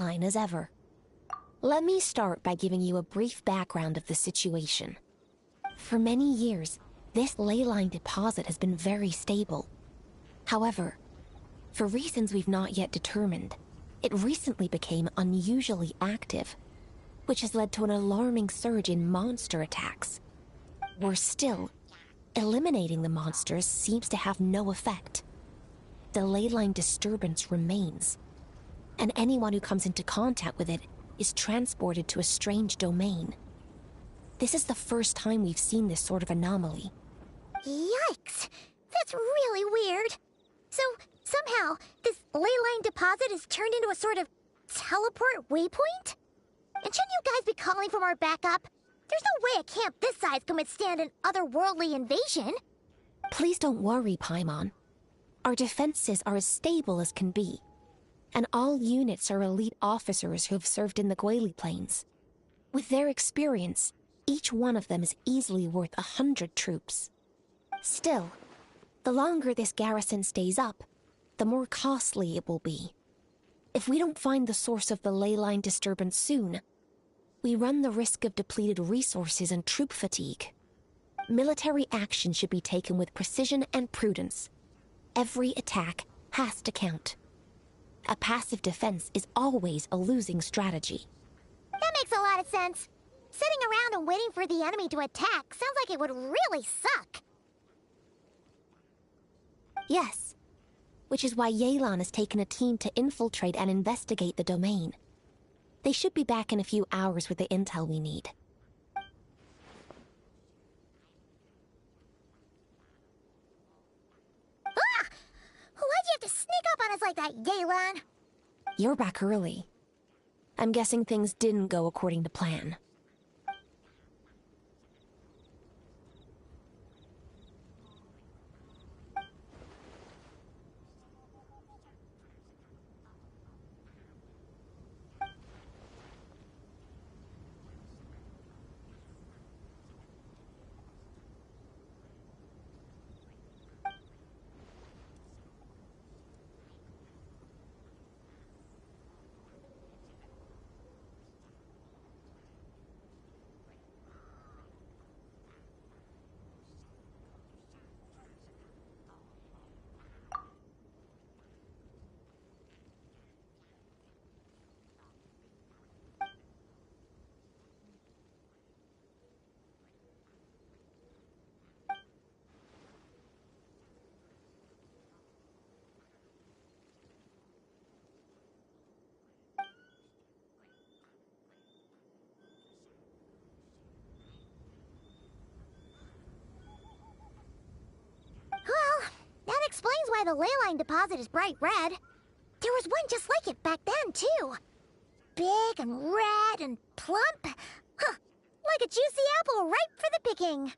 line as ever. Let me start by giving you a brief background of the situation. For many years, this ley line deposit has been very stable. However, for reasons we've not yet determined, it recently became unusually active, which has led to an alarming surge in monster attacks. Worse still, eliminating the monsters seems to have no effect. The ley line disturbance remains, and anyone who comes into contact with it is transported to a strange domain. This is the first time we've seen this sort of anomaly. Yikes! That's really weird. So, somehow, this ley line deposit is turned into a sort of teleport waypoint? And shouldn't you guys be calling for more backup? There's no way a camp this size can withstand an otherworldly invasion. Please don't worry, Paimon. Our defenses are as stable as can be, and all units are elite officers who have served in the Guili Plains. With their experience, each one of them is easily worth 100 troops. Still, the longer this garrison stays up, the more costly it will be. If we don't find the source of the ley line disturbance soon, we run the risk of depleted resources and troop fatigue. Military action should be taken with precision and prudence. Every attack has to count. A passive defense is always a losing strategy. That makes a lot of sense. Sitting around and waiting for the enemy to attack sounds like it would really suck. Yes, which is why Yelan has taken a team to infiltrate and investigate the domain. They should be back in a few hours with the intel we need. Ah! Why'd you have to sneak up on us like that, Yelan? You're back early. I'm guessing things didn't go according to plan. Well, that explains why the ley line deposit is bright red. There was one just like it back then, too. Big and red and plump. Huh, like a juicy apple ripe for the picking.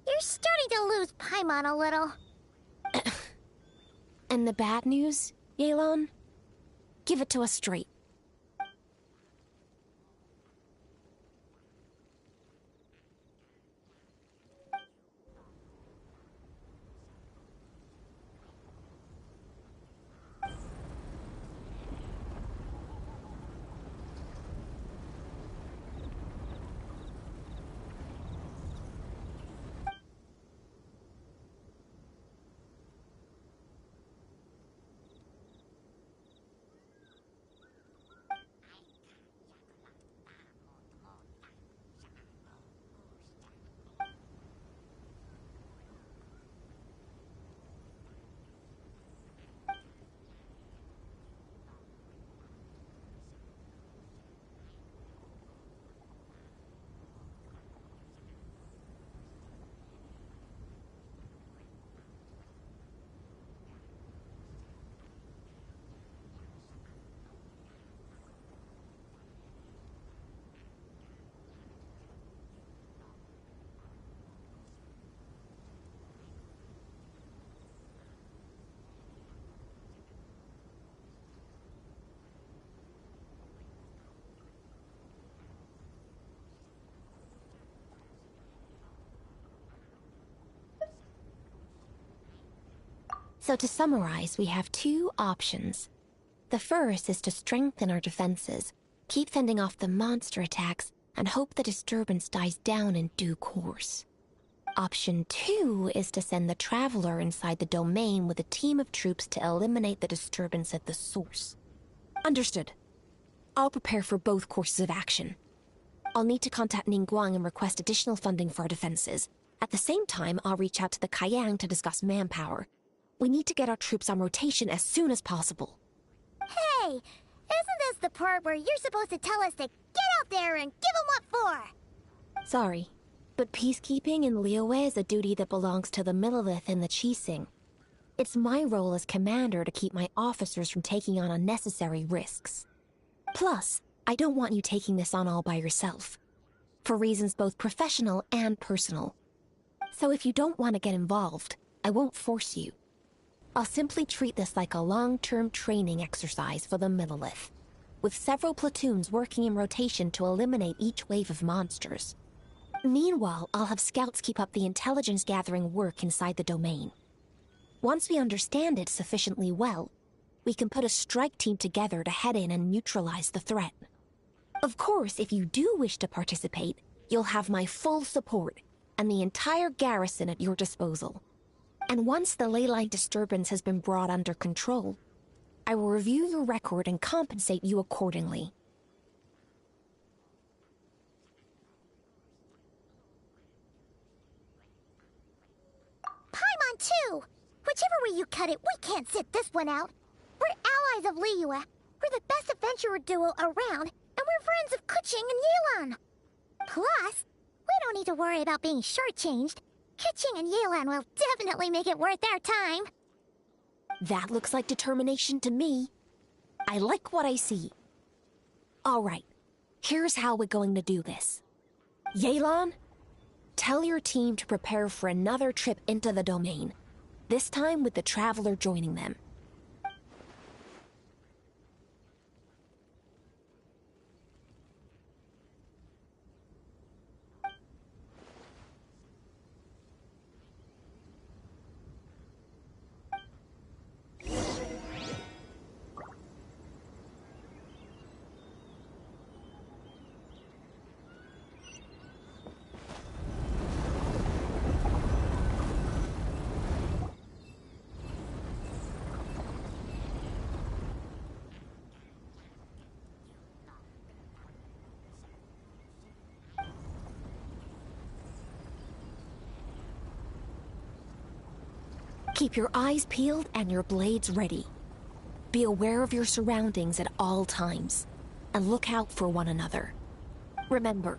You're starting to lose Paimon a little. And the bad news, Yelan? Give it to us straight. So to summarize, we have two options. The first is to strengthen our defenses, keep fending off the monster attacks, and hope the disturbance dies down in due course. Option 2 is to send the Traveler inside the domain with a team of troops to eliminate the disturbance at the source. Understood. I'll prepare for both courses of action. I'll need to contact Ningguang and request additional funding for our defenses. At the same time, I'll reach out to the Kayang to discuss manpower. We need to get our troops on rotation as soon as possible. Hey, isn't this the part where you're supposed to tell us to get out there and give 'em what for? Sorry, but peacekeeping in Liyue is a duty that belongs to the Millelith and the Qixing. It's my role as commander to keep my officers from taking on unnecessary risks. Plus, I don't want you taking this on all by yourself, for reasons both professional and personal. So if you don't want to get involved, I won't force you. I'll simply treat this like a long-term training exercise for the Millelith, with several platoons working in rotation to eliminate each wave of monsters. Meanwhile, I'll have scouts keep up the intelligence-gathering work inside the domain. Once we understand it sufficiently well, we can put a strike team together to head in and neutralize the threat. Of course, if you do wish to participate, you'll have my full support and the entire garrison at your disposal. And once the leyline disturbance has been brought under control, I will review your record and compensate you accordingly. Paimon too! Whichever way you cut it, we can't sit this one out. We're allies of Liyue. We're the best adventurer duo around, and we're friends of Keqing and Yelan. Plus, we don't need to worry about being shortchanged. Keqing and Yelan will definitely make it worth our time. That looks like determination to me. I like what I see. All right, here's how we're going to do this. Yelan, tell your team to prepare for another trip into the domain, this time with the Traveler joining them. Keep your eyes peeled and your blades ready. Be aware of your surroundings at all times, and look out for one another. Remember,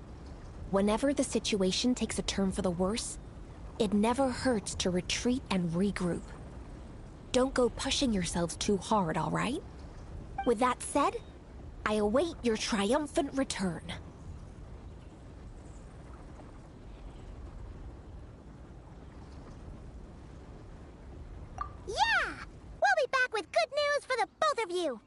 whenever the situation takes a turn for the worse, it never hurts to retreat and regroup. Don't go pushing yourselves too hard, all right? With that said, I await your triumphant return. Yeah! We'll be back with good news for the both of you!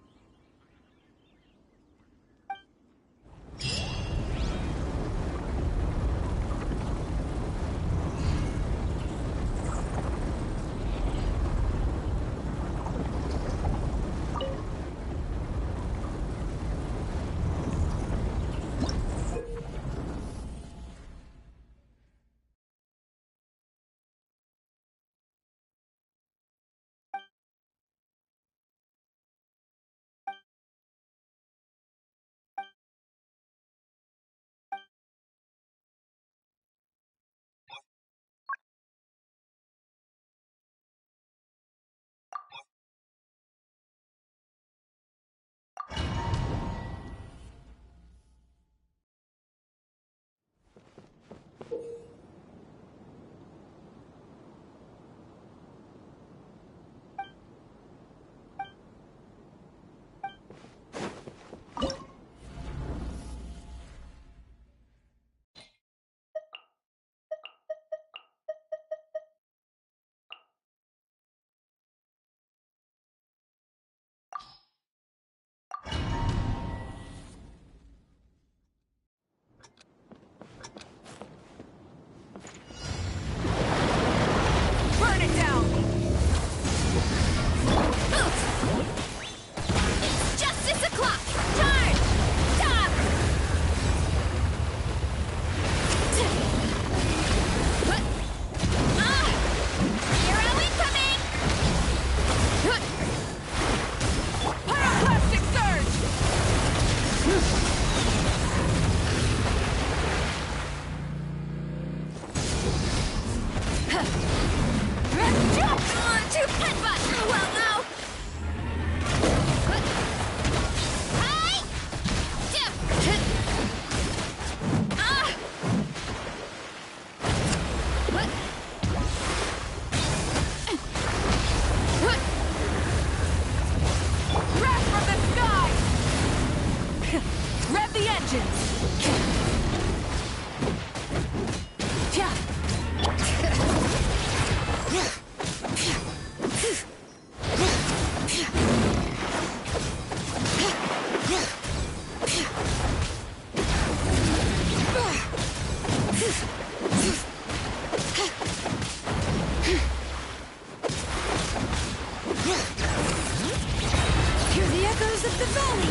Massive Savoli!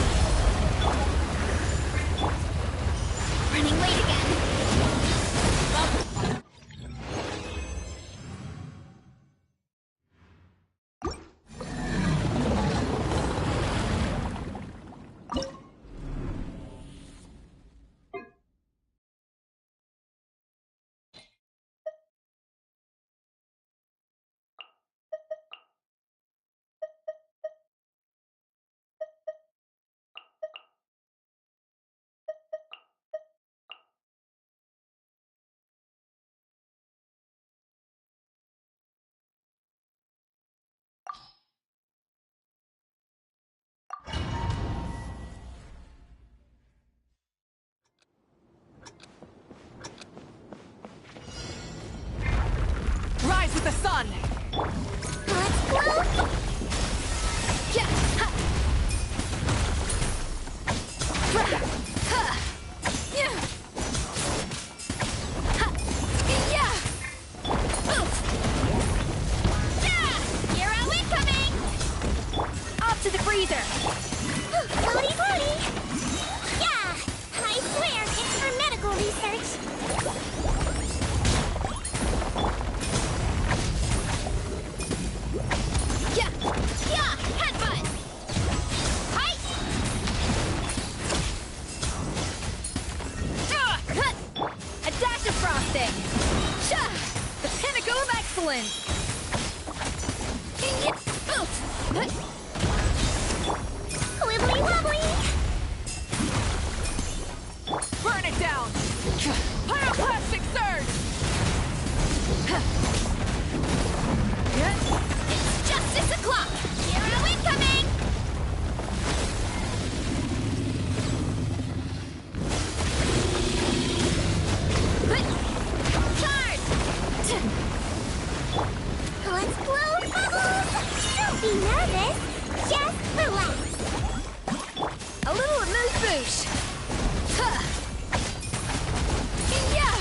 Running late again. Rise with the sun! Let's go! Yeah! Ha! Rah! Ha! Yeah! Ha! Yeah! Oof! Yeah! Hero incoming! Off to the freezer! Floaty, floaty! Yeah! I swear, it's for medical research. Yeah! Yeah! Headbutt! Hi! Hut! A dash of frosting! Sha! The pinnacle of excellence! Oof! Hut! Wibbly wobbly! Burn it down! Pyroclastic surge! It's justice o'clock! Hero incoming! Charge! Let's blow bubbles! Don't be nervous. Just relax. A little amuse-bouche! Huh. Yeah!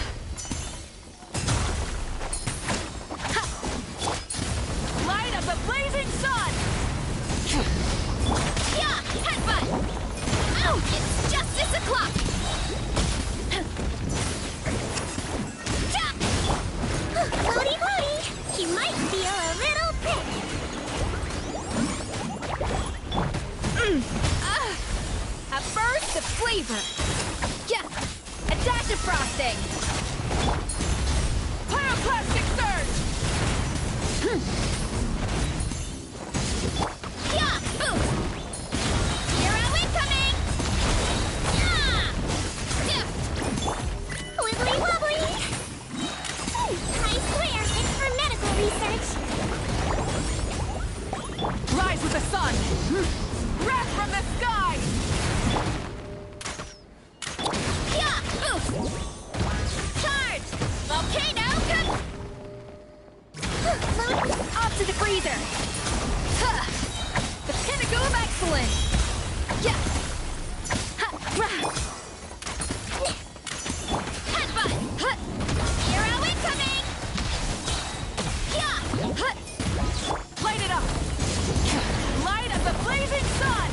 Light up the blazing sun! Yeah! Headbutt! Oh! It's justice o'clock! Floaty, floaty! He might feel a little prick. A burst of flavor! Yeah! A dash of frosting! Pyroclastic surge! Yeah! Boom! Hero incoming! Yeah! Yeah! Wibbly wobbly! I swear, it's for medical research. Rise with the sun! Wrath from the sky! Yeah! Oof! Charge! Volcano come! Off to the freezer! Huh. The pinnacle of excellence! Yeah! Ha! Rah! Headbutt! Huh. Hero incoming! Yeah! Huh. Light it up! Light up the blazing sun!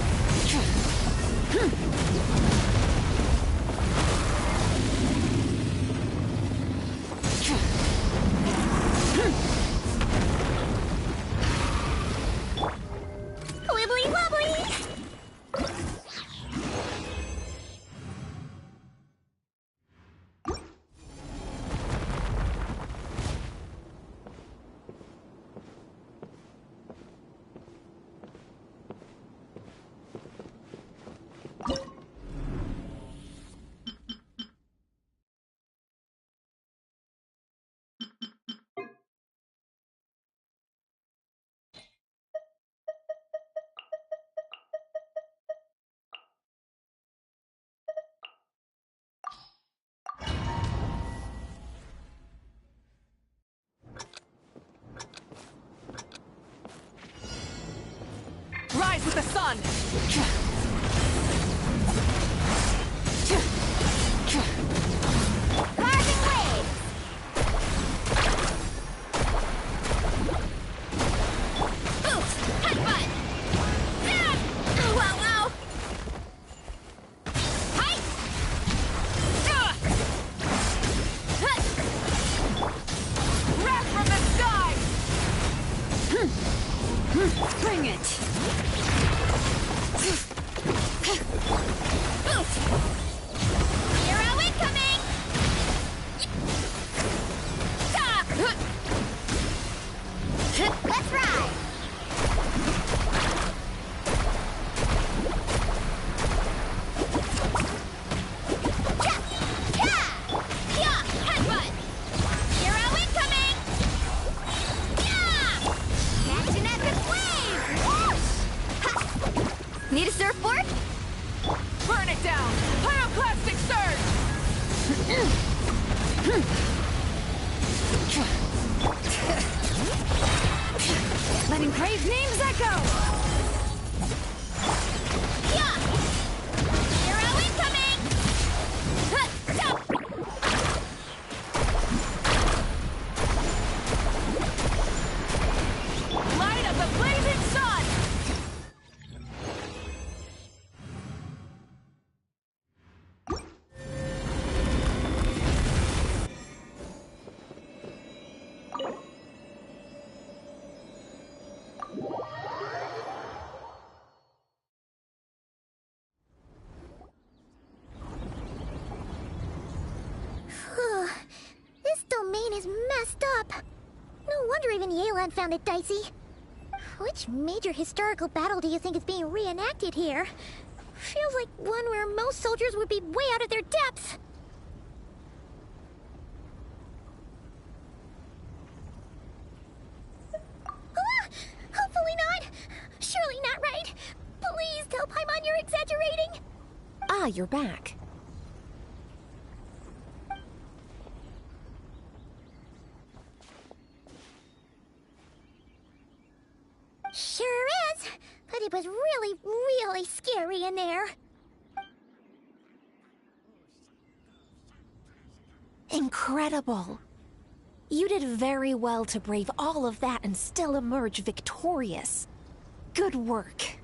Wibbly wobbly! Rise with the sun! Rising waves! Oof! Headbutt! Ah! Wow, wow! Bring it! Hero incoming! Let's ride! Headbutt! Hero incoming! Action at the flame! Need a surfboard? Burn it down! Pyroclastic surge! Letting praise names echo! Hero incoming! Light of the blazing sun! This domain is messed up. No wonder even Yelan found it dicey. Which major historical battle do you think is being reenacted here? Feels like one where most soldiers would be way out of their depths. Hopefully not. Surely not right. Please tell Paimon you're exaggerating. Ah, you're back. Sure is, but it was really, really scary in there. Incredible. You did very well to brave all of that and still emerge victorious. Good work.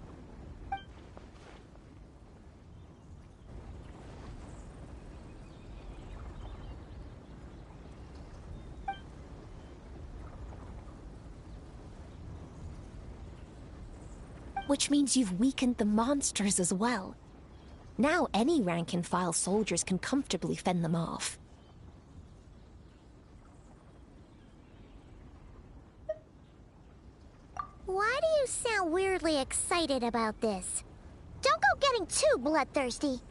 Which means you've weakened the monsters as well. Now any rank-and-file soldiers can comfortably fend them off. Why do you sound weirdly excited about this? Don't go getting too bloodthirsty.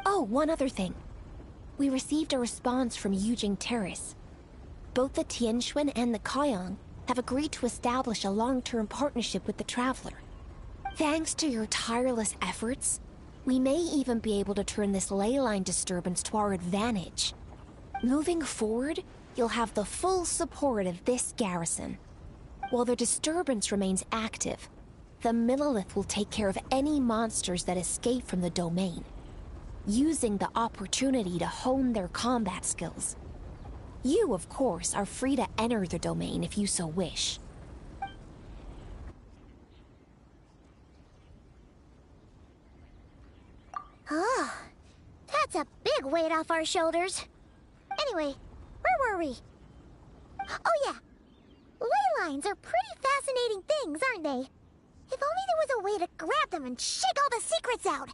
Oh, one other thing. We received a response from Yujing Terrace. Both the Tianxuan and the Kaiyang have agreed to establish a long-term partnership with the Traveler. Thanks to your tireless efforts, we may even be able to turn this ley line disturbance to our advantage. Moving forward, you'll have the full support of this garrison. While the disturbance remains active, the Millelith will take care of any monsters that escape from the domain, using the opportunity to hone their combat skills. You, of course, are free to enter the domain if you so wish. Oh, that's a big weight off our shoulders. Anyway, where were we? Oh yeah, ley lines are pretty fascinating things, aren't they? If only there was a way to grab them and shake all the secrets out.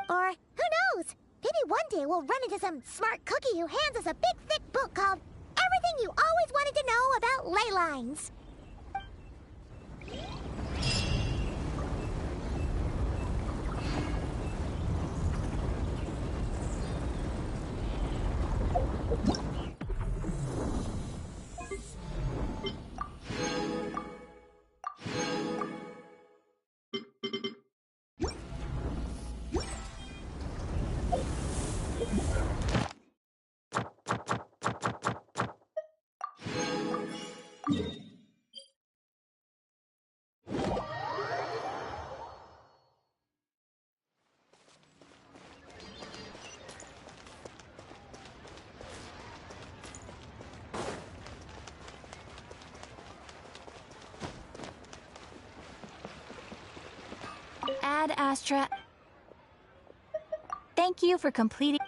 Or, who knows, maybe one day we'll run into some smart cookie who hands us a big thick book called Everything You Always Wanted to Know About Ley Lines. Ad Astra. Thank you for completing.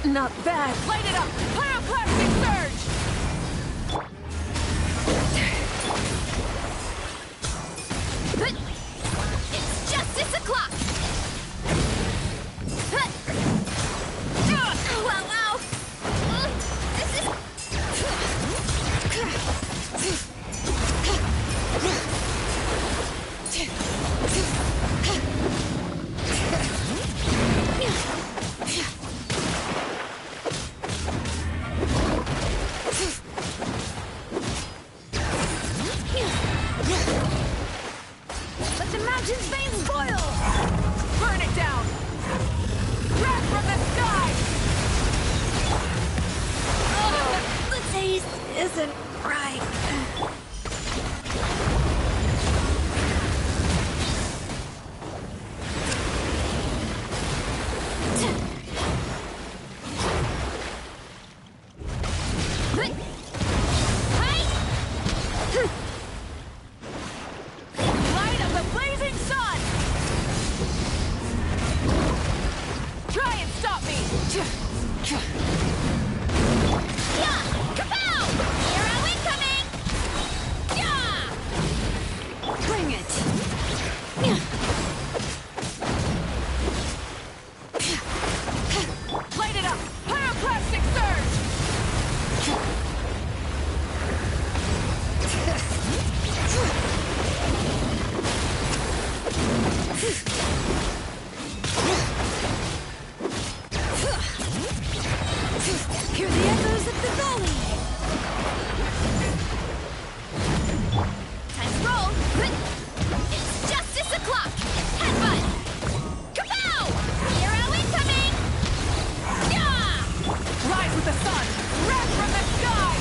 Not bad. Light it up! Pyroclastic surge! It's justice o'clock! Wow, wow! This Let the mountain's veins boil! Burn it down! Wrath from the sky! The taste isn't right. Light of the blazing sun! Try and stop me! Yeah! Kapow! Hero incoming! Yeah! Bring it! Light it up! Pyroclastic surge! Hear the echoes of the valley. Time to roll! It's justice o'clock! Headbutt! Kapow! Hero incoming! Yeah! Rise with the sun! Wrath from the sky!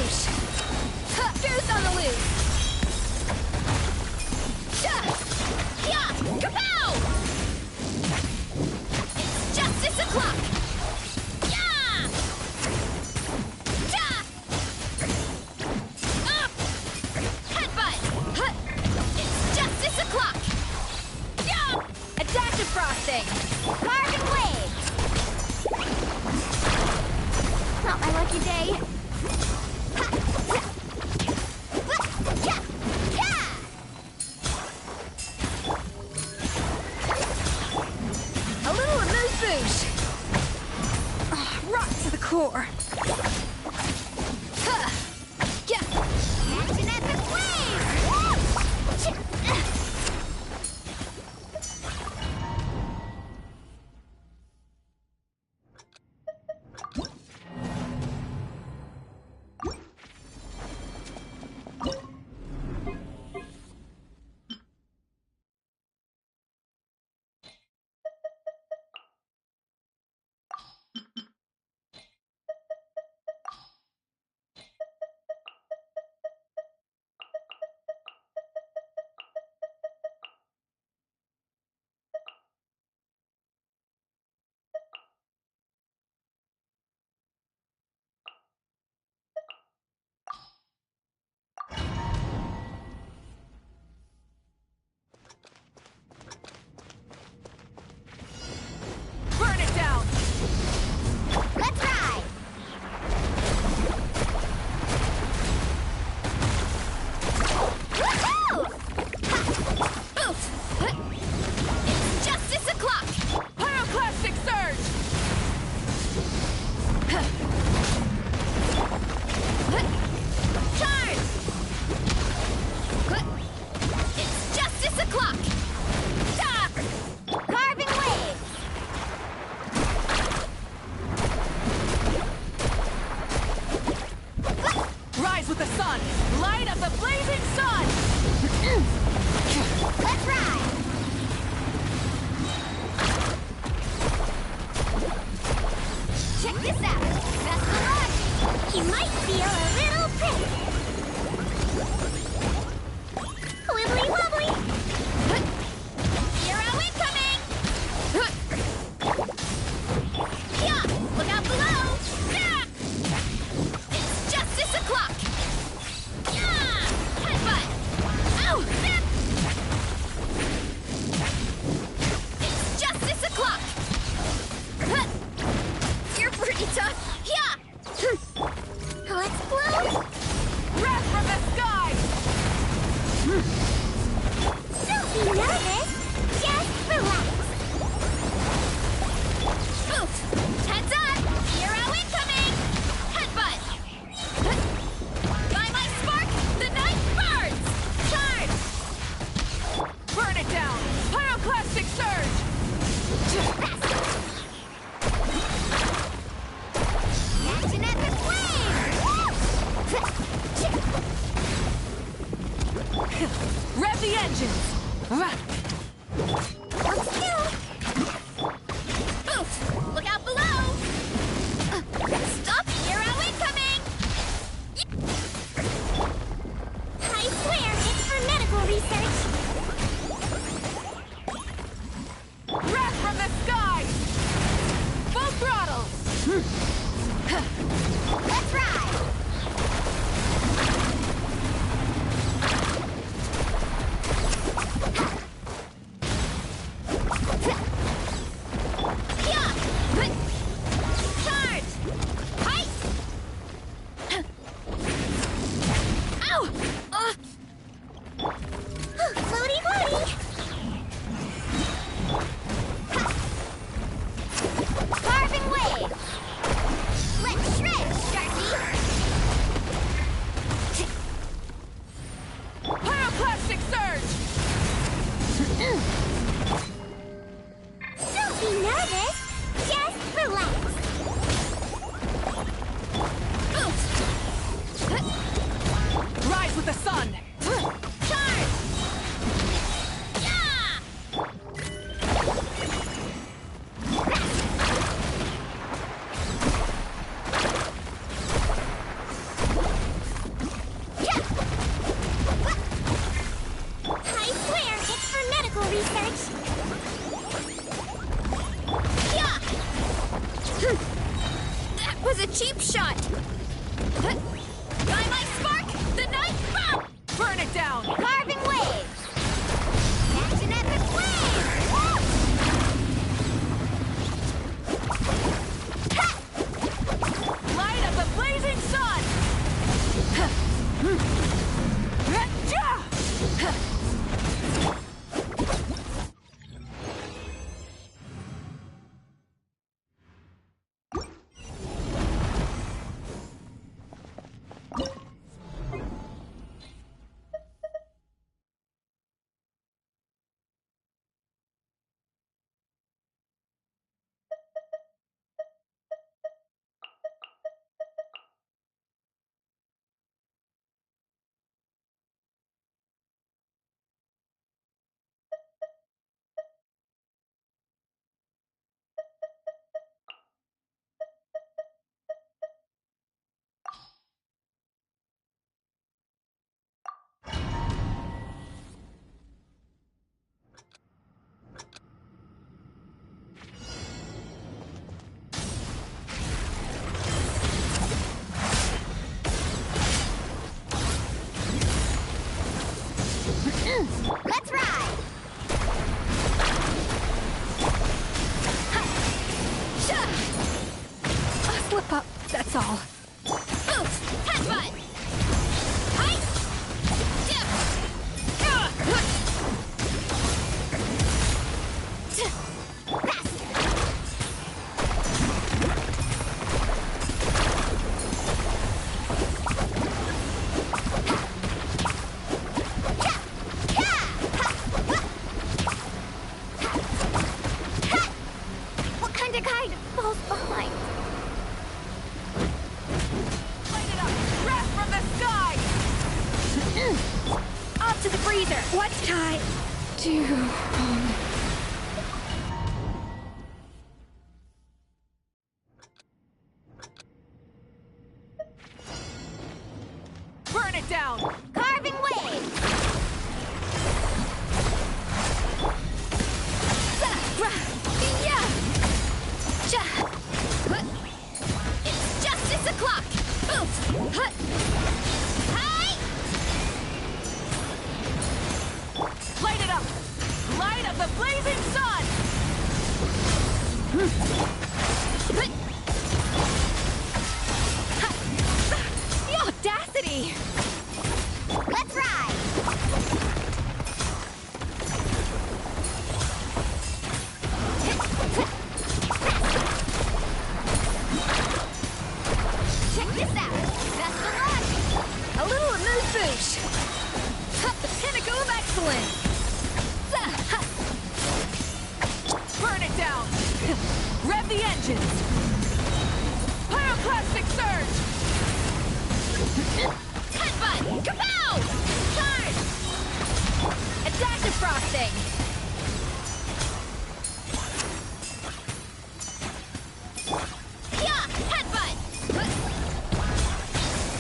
boosh! Goose on the loose! Kapow! It's justice o'clock! Yeah! Up! Headbutt! It's justice o'clock! Yeah! A dash of frosting! Carbon wave! Not my lucky day. A little amuse bouche! Rock to the core! Action epic wave! Burn it down! Let's ride! Woohoo! Oof! It's justice o'clock! Pyroclastic surge! Charge! It's justice o'clock! Carving wave! Rise with the sun! Light of the blazing sun! Let's ride! Check this out! That's the launch! He might feel a little prick! Wibbly wobbly! Hero incoming! Yeah! Look out below! Yeah! It's justice o'clock! Yeah! Headbutt! Ow! Zip! It's justice o'clock! You're pretty tough! Yeah! Let's blow! Wrath from the sky! Don't be nervous! Just relax! Oof! Heads up! Hero incoming! Headbutt! By my spark, the night burns! Charge! Burn it down! Pyroclastic surge! Action epic wave! Rev the engines! Let's go! Oof! Look out below! Stop! Hero incoming! I swear, it's for medical research! Wrath from the sky! Full throttle! Let's ride! Yeah! Charge! Height! Ow! Floaty floaty! Carving wave! Let's shred! Start was a cheap shot! Dynamite spark! The night bomb! Burn it down! Carving waves! Catch an epic wave! Light of the blazing sun! Let's ride! A slip up, that's all. Boost! Headbutt! Height! Dip! What kind of guide falls behind? Light it up! Breath from the sky! Up to the freezer! What time to... Burn it down! Carving waves! It's justice o'clock! Boost! Hi! Light it up! Light of the blazing sun! The audacity! Let's ride! Check this out! Best of luck! A little amuse-bouche! The pinnacle of excellence! Burn it down! Rev the engines! Pyroclastic surge! Headbutt! Kapow! Turn! A dash of frosting! Yeah! Headbutt!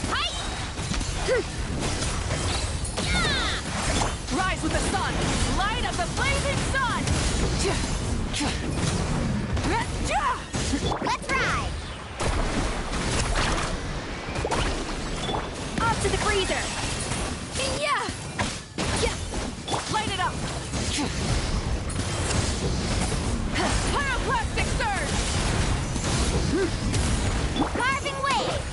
Hi! Rise with the sun! Light of the blazing sun! Let's ride! Up to the freezer! Yeah! Light it up! Pyroclastic surge! Carving waves!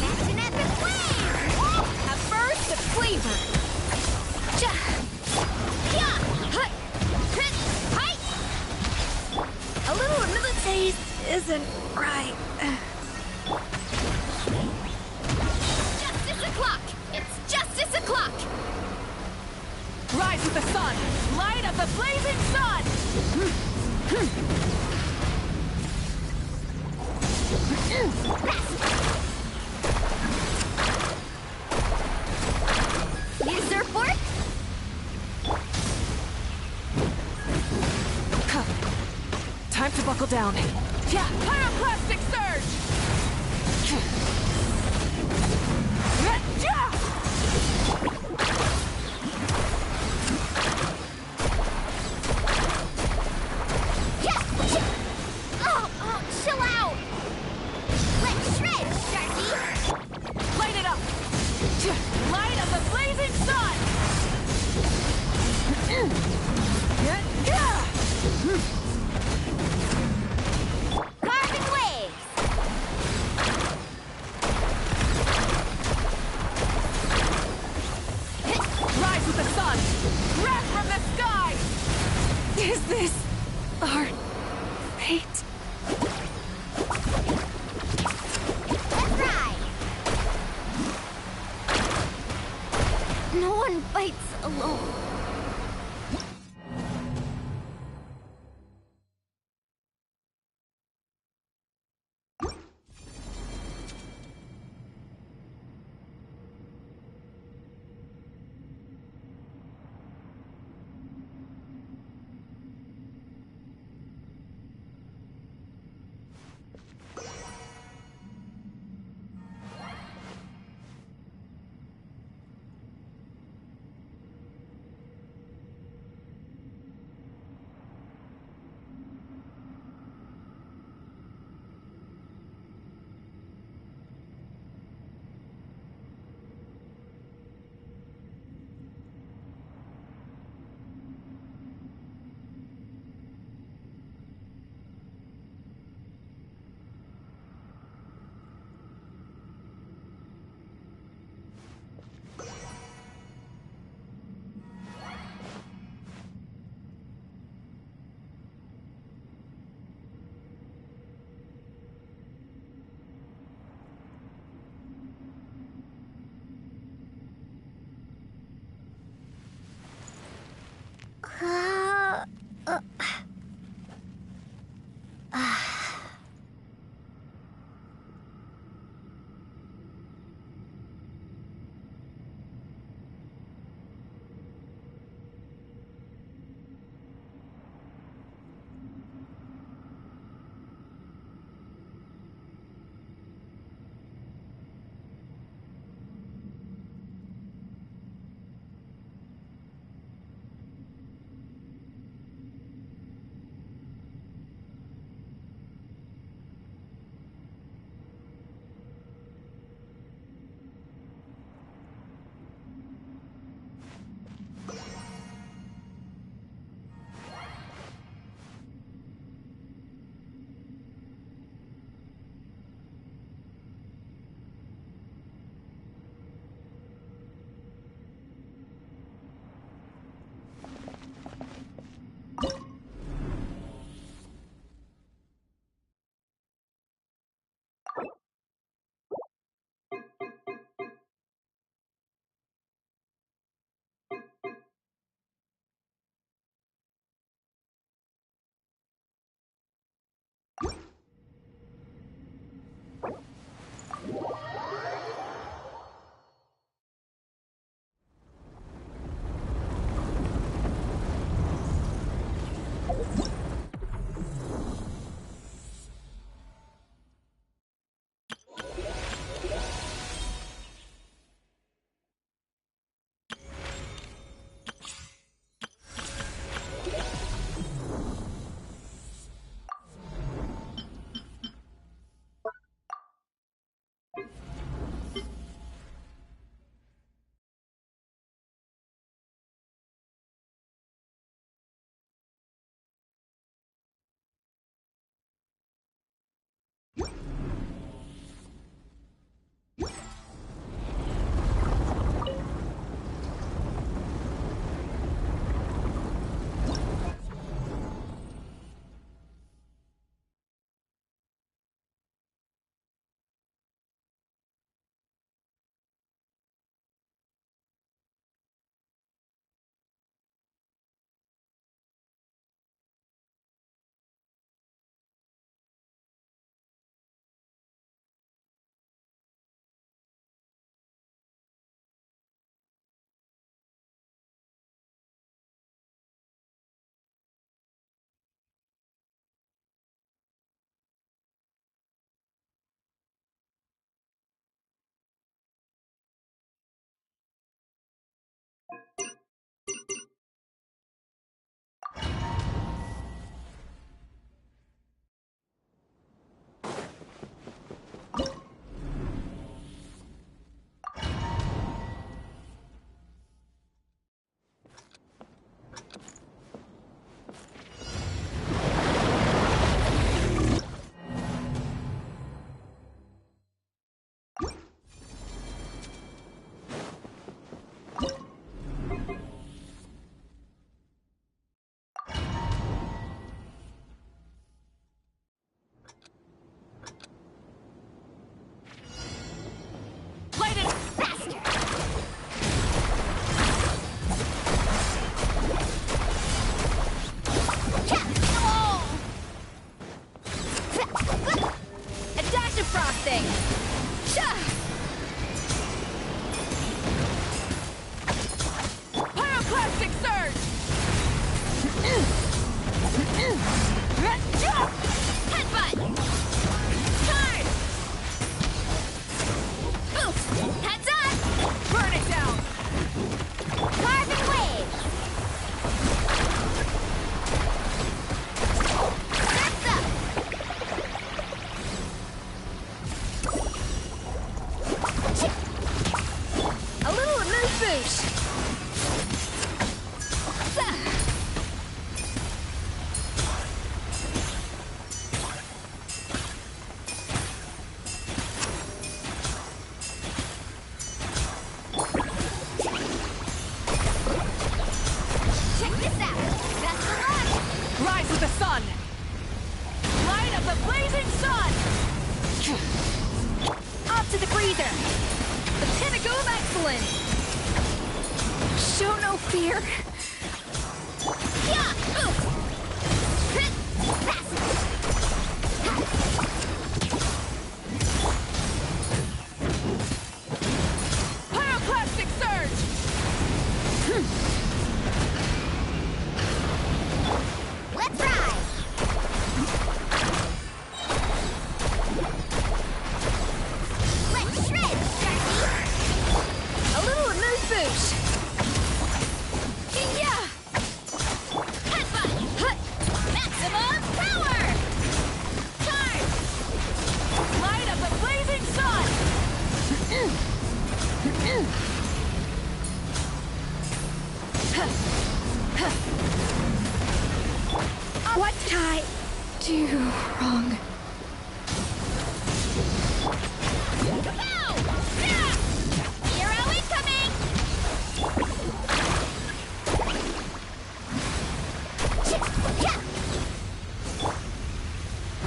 Catch an epic wave! A burst of flavor! Yeah! Hi! A little vanilla taste isn't right. Justice o'clock! It's justice o'clock! Rise with the sun! Light of the blazing sun! New surfboard? Time to buckle down. Yeah, pyroclastic surge! Yeah! Oh! chill out! Let's shred, Sharky! Light it up! Light of the blazing sun! Carving waves! Rise with the sun! Wrath from the sky! Is this our fate? Let's ride! No one fights alone. either! The pinnacle of excellence! Show no fear! Yeah! Pyroclastic surge! Let's ride! Let's shred, Sharky! A little amuse-bouche! Yeah! Headbutt! Maximum power! Charge! Light up the blazing sun! What did I do wrong? Pow! Yeah! Hero incoming! Yeah!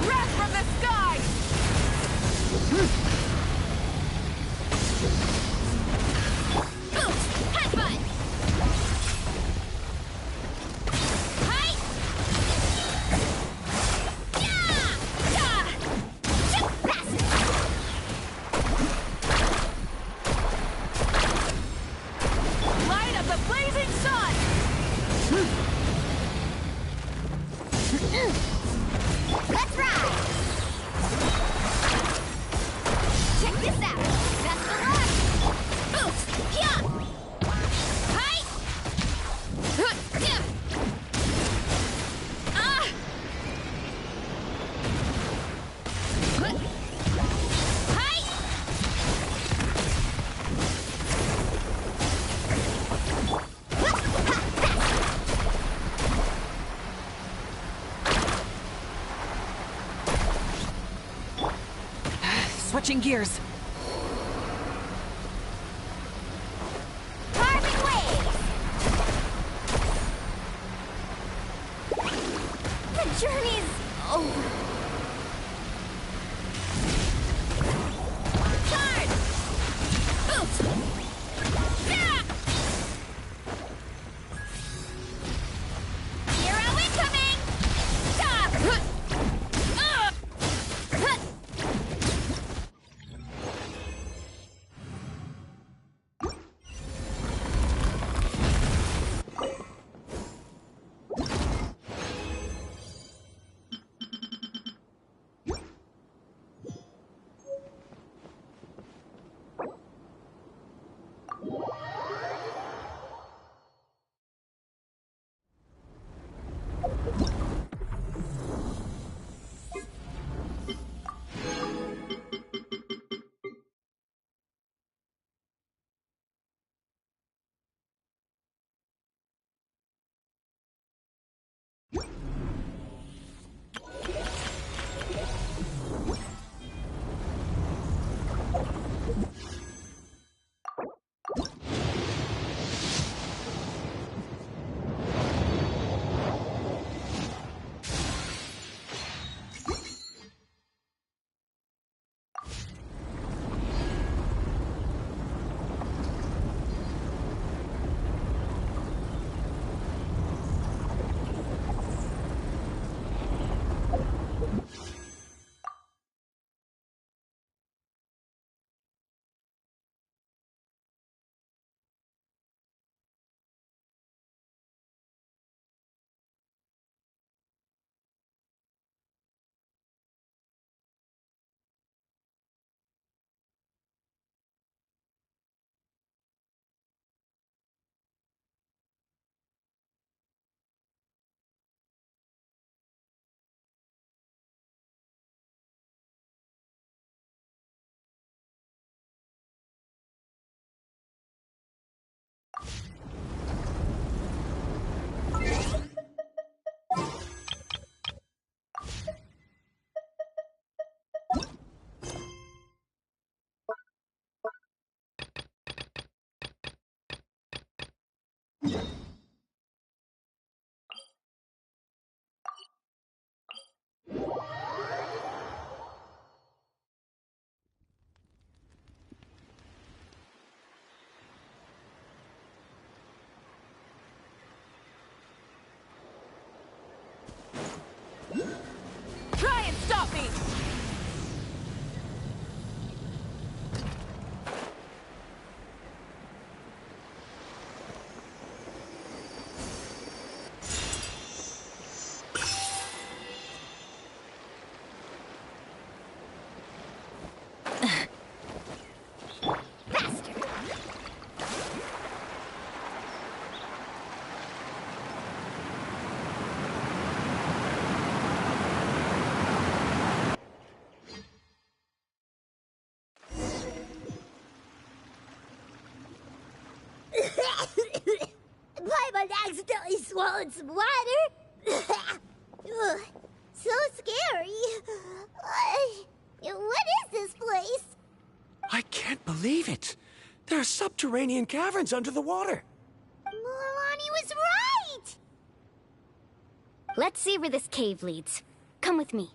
Wrath from the sky! Headbutt! Height! Yeah! Yeah! Chip pass! Light up the blazing sun! Let's ride! Check this out! Best of luck! Boost! Yeah! Height! Yeah! Ah! Height! Switching gears. Carving waves! The journey's over. Charge! Boost! Yeah! Hero incoming! Stop! swallowed some water. Ugh, so scary. What is this place? I can't believe it. There are subterranean caverns under the water. Milani was right! Let's see where this cave leads. Come with me.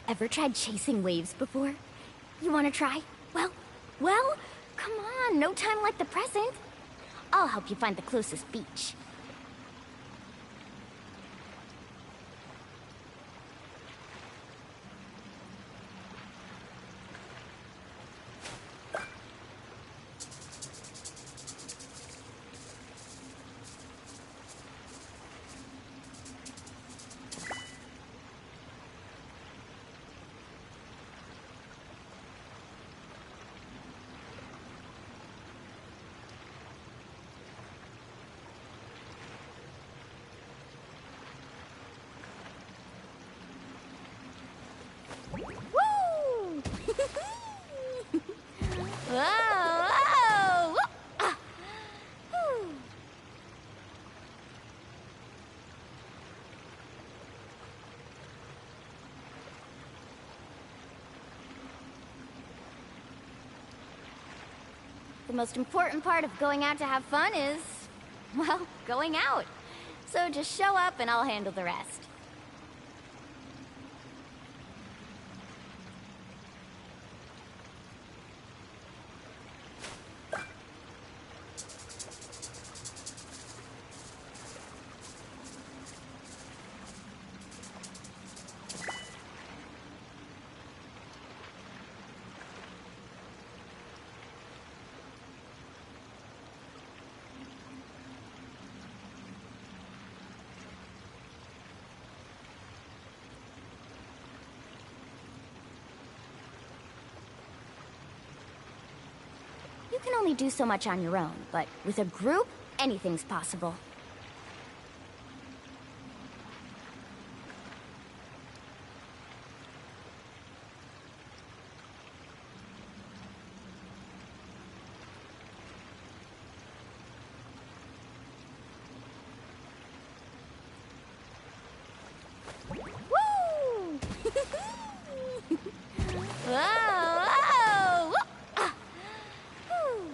Ever tried chasing waves before? You want to try? Well, come on, no time like the present. I'll help you find the closest beach. Woo! Whoa! Whoa! Ah. Whew. The most important part of going out to have fun is, well, going out. So just show up and I'll handle the rest. You can only do so much on your own, but with a group, anything's possible. Woo! Whoa! Whoa! Ah. Whew.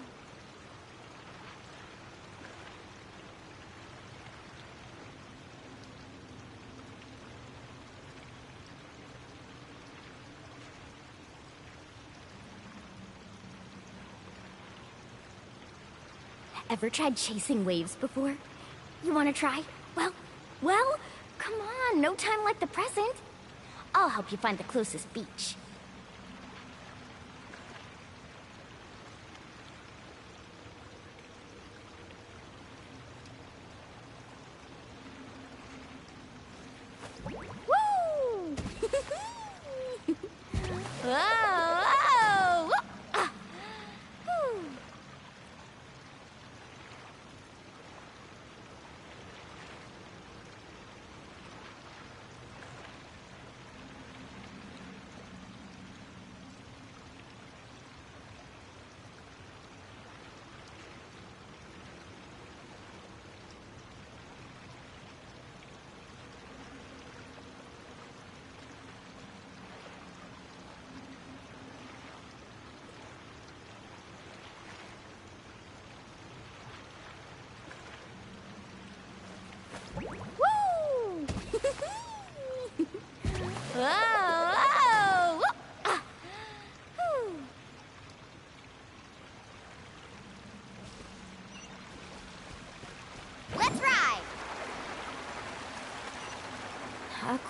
Ever tried chasing waves before? You want to try? Well, come on, no time like the present. I'll help you find the closest beach. Woo! Whoa! Whoa! Ah. Whew.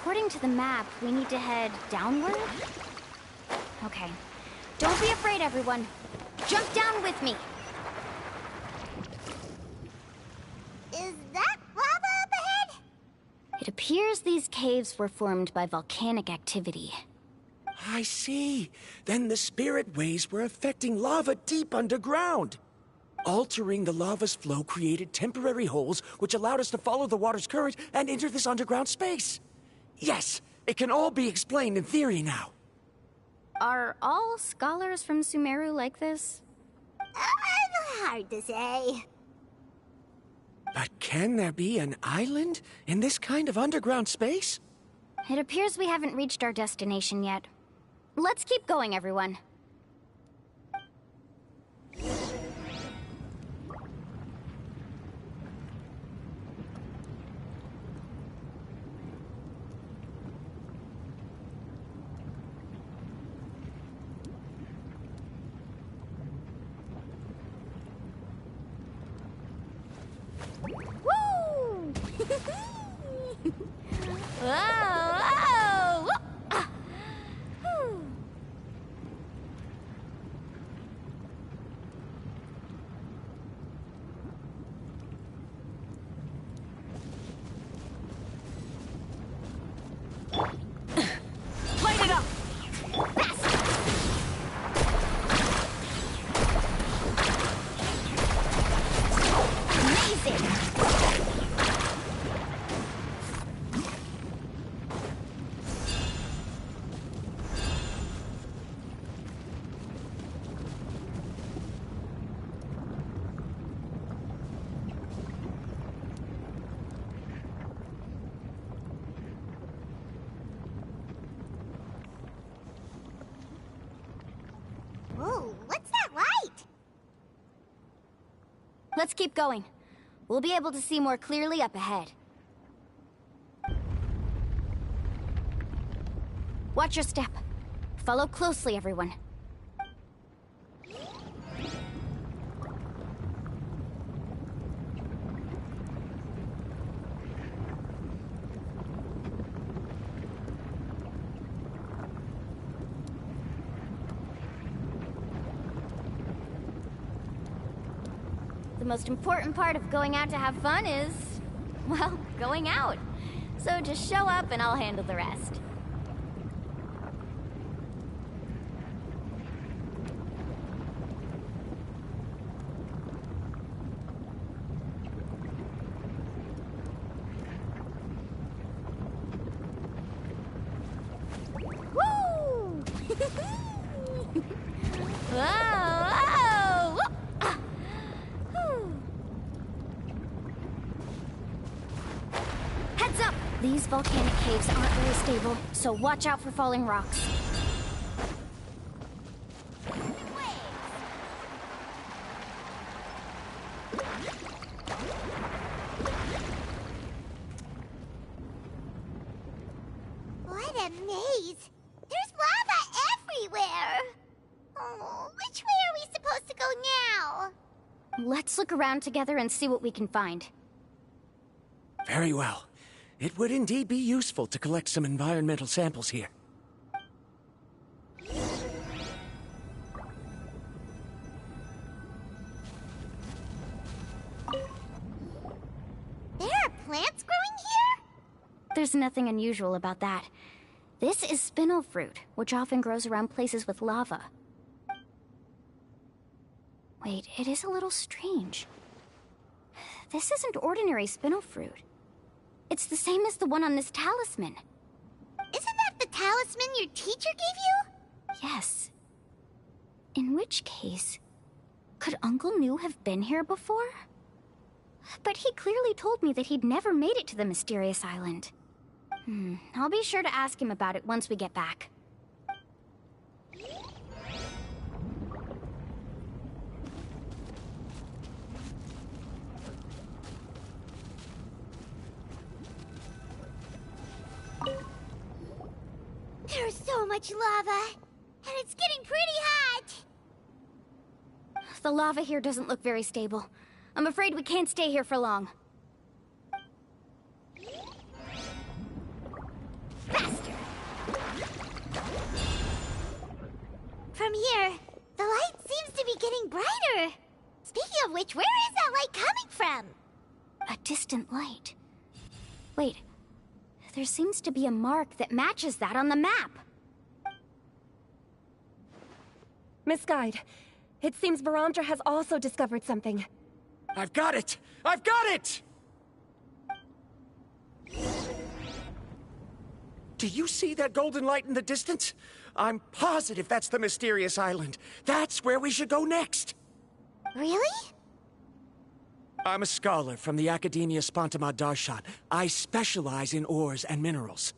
according to the map, we need to head downward? Okay. Don't be afraid, everyone. Jump down with me. Is that lava up ahead? It appears these caves were formed by volcanic activity. I see. Then the spirit waves were affecting lava deep underground. Altering the lava's flow created temporary holes which allowed us to follow the water's current and enter this underground space. Yes, it can all be explained in theory now. Are all scholars from Sumeru like this? Hard to say. But can there be an island in this kind of underground space? It appears we haven't reached our destination yet. Let's keep going, everyone. Woo! Whoa! Whoa! Ah. Whew. Light it up! Amazing! Whoa, what's that light? Let's keep going. We'll be able to see more clearly up ahead. Watch your step. Follow closely, everyone. The most important part of going out to have fun is, well, going out. So just show up and I'll handle the rest. Woo! Whoa! Whoa! Ah. Whew. Heads up! These volcanic caves aren't very stable, so watch out for falling rocks. What a maze! There's lava everywhere! Oh, which way are we supposed to go now? Let's look around together and see what we can find. Very well. It would indeed be useful to collect some environmental samples here. There are plants growing here? There's nothing unusual about that. This is spinel fruit, which often grows around places with lava. Wait, it is a little strange. This isn't ordinary spinel fruit. It's the same as the one on this talisman. Isn't that the talisman your teacher gave you? Yes. In which case, could Uncle New have been here before? But he clearly told me that he'd never made it to the mysterious island. I'll be sure to ask him about it once we get back. There's so much lava, and it's getting pretty hot. The lava here doesn't look very stable. I'm afraid we can't stay here for long. here. The light seems to be getting brighter. Speaking of which, where is that light coming from? A distant light. Wait, there seems to be a mark that matches that on the map. Miss Guide, it seems Varamdra has also discovered something. I've got it! I've got it! Do you see that golden light in the distance? I'm positive that's the mysterious island. That's where we should go next. Really? I'm a scholar from the Academia Spantamad Darshan. I specialize in ores and minerals.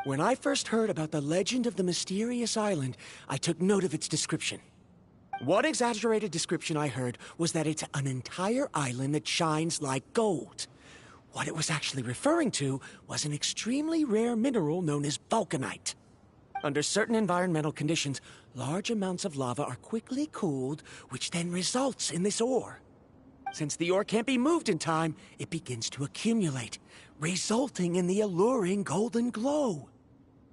When I first heard about the legend of the mysterious island, I took note of its description. One exaggerated description I heard was that it's an entire island that shines like gold. What it was actually referring to was an extremely rare mineral known as vulcanite. Under certain environmental conditions, large amounts of lava are quickly cooled, which then results in this ore. Since the ore can't be moved in time, it begins to accumulate, resulting in the alluring golden glow.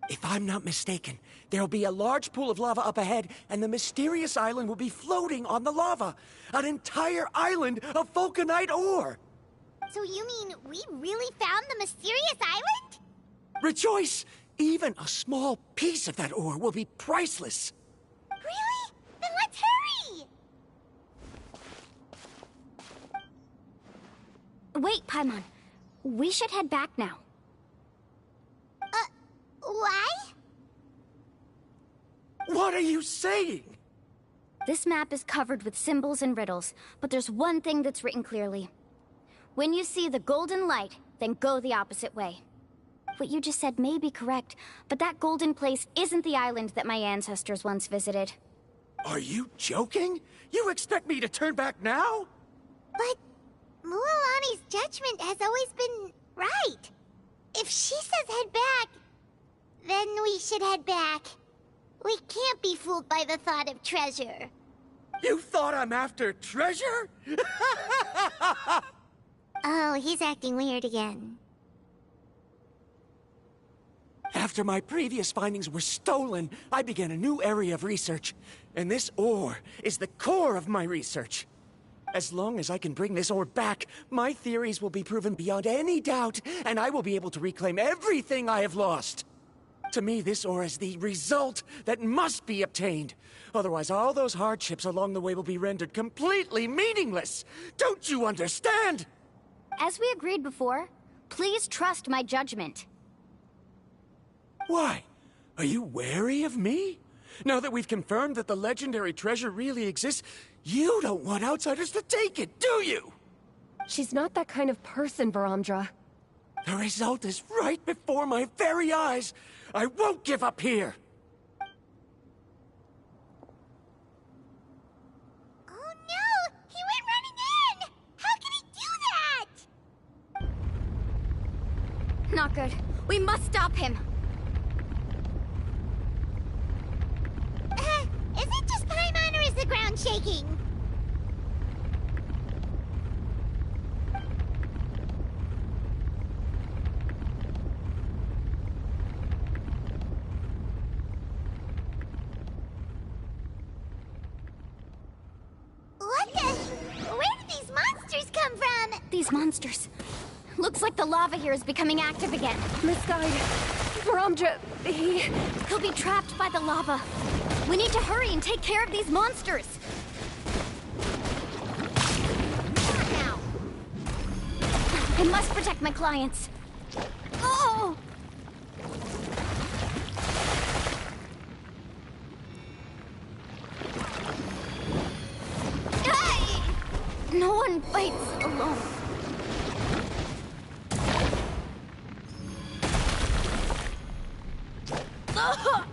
If I'm not mistaken, there'll be a large pool of lava up ahead, and the mysterious island will be floating on the lava. An entire island of vulcanite ore! So you mean we really found the mysterious island? Rejoice! Even a small piece of that ore will be priceless. Really? Then let's hurry! Wait, Paimon. We should head back now. Why? What are you saying? This map is covered with symbols and riddles, but there's one thing that's written clearly. When you see the golden light, then go the opposite way. What you just said may be correct, but that golden place isn't the island that my ancestors once visited. Are you joking? You expect me to turn back now? But Mualani's judgment has always been right. If she says head back, then we should head back. We can't be fooled by the thought of treasure. You thought I'm after treasure? Oh, he's acting weird again. After my previous findings were stolen, I began a new area of research. And this ore is the core of my research. As long as I can bring this ore back, my theories will be proven beyond any doubt, and I will be able to reclaim everything I have lost. To me, this ore is the result that must be obtained. Otherwise, all those hardships along the way will be rendered completely meaningless. Don't you understand? As we agreed before, please trust my judgment. Why? Are you wary of me? Now that we've confirmed that the legendary treasure really exists, you don't want outsiders to take it, do you? She's not that kind of person, Varamdra. The result is right before my very eyes. I won't give up here. Oh no! He went running in! How can he do that? Not good. We must stop him. Is it just Paimon or is the ground shaking? What the? Where did these monsters come from? These monsters. Looks like the lava here is becoming active again. Miss Guide, Varamdra, He'll be trapped by the lava. We need to hurry and take care of these monsters. Now. I must protect my clients. Oh! No one fights alone. Ugh!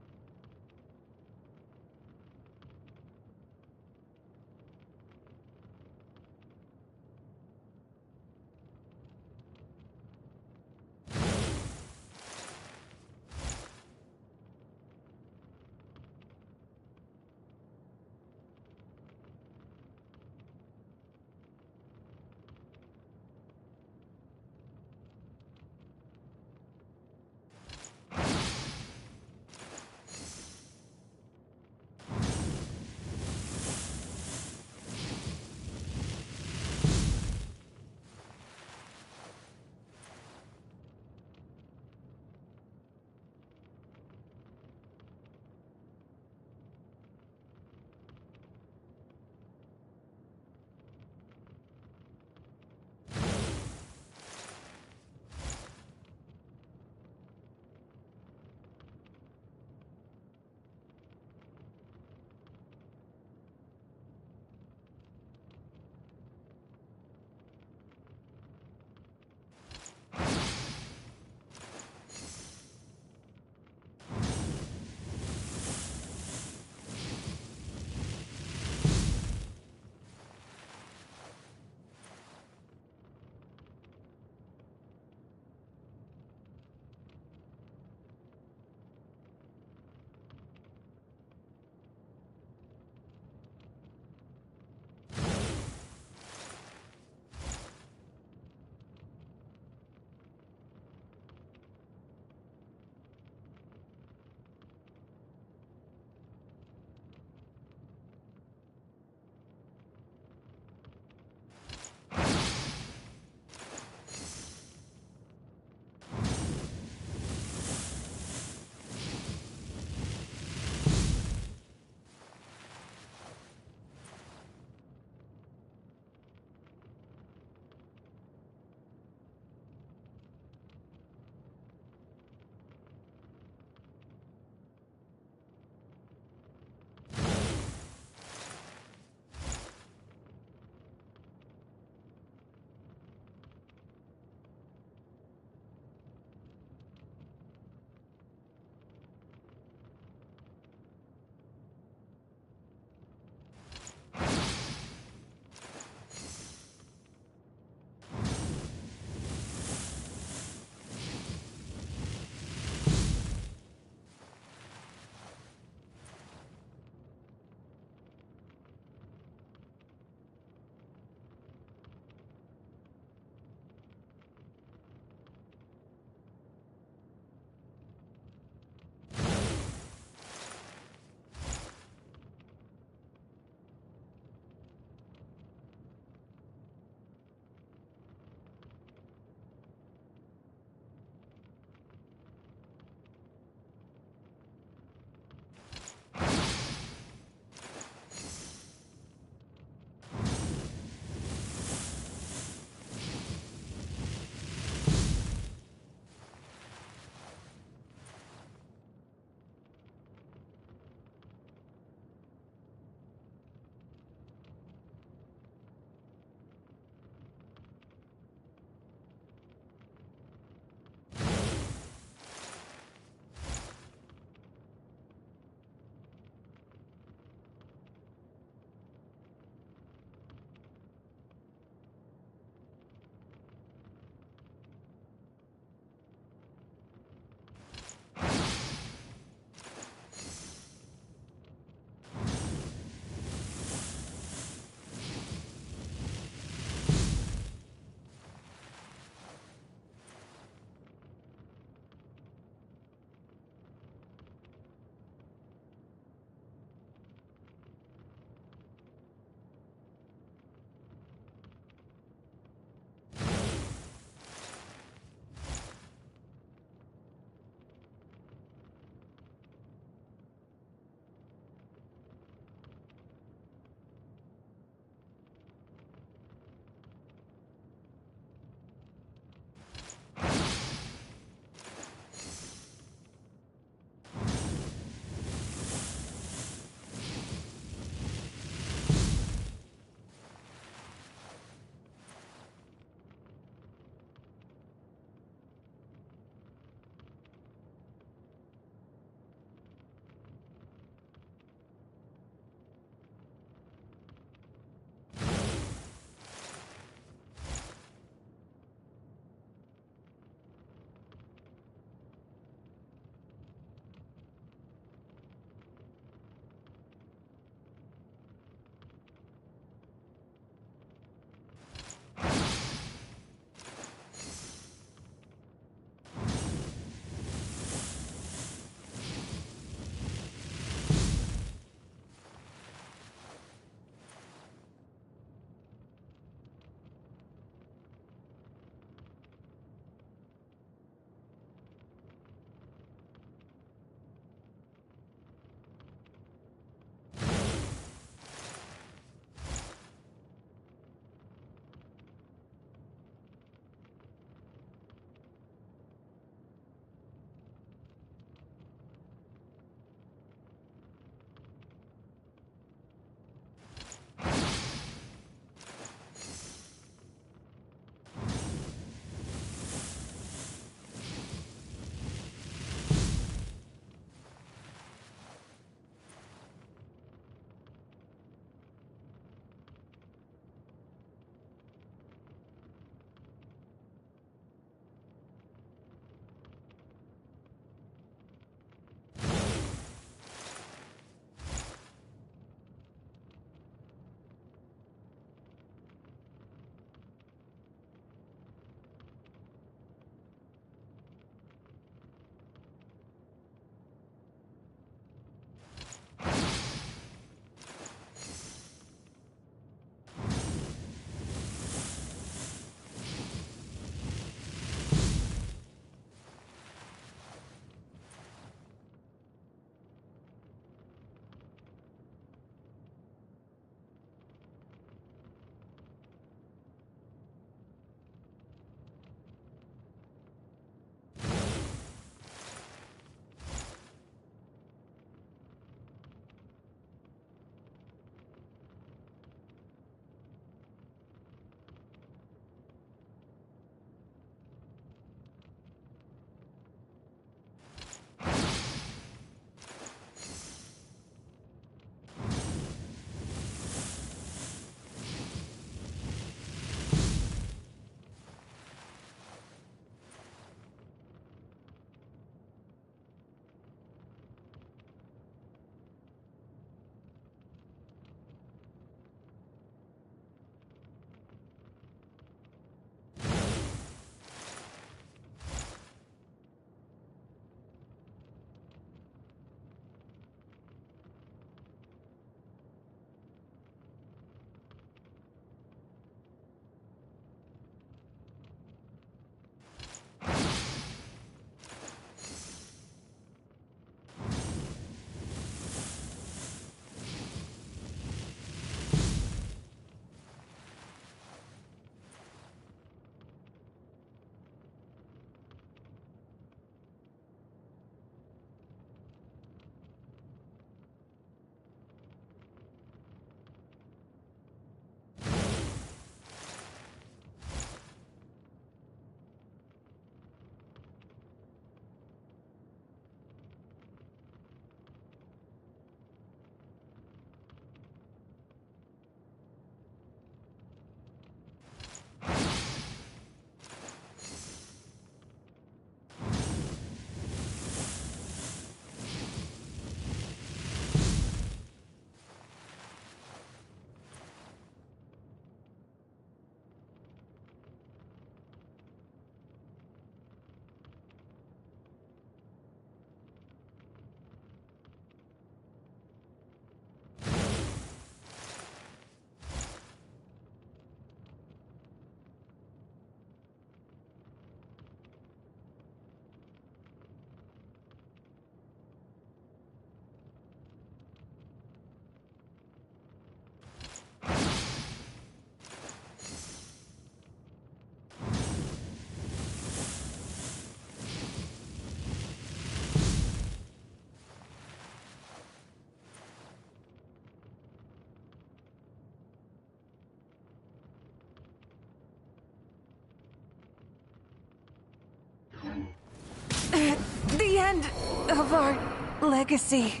end of our legacy.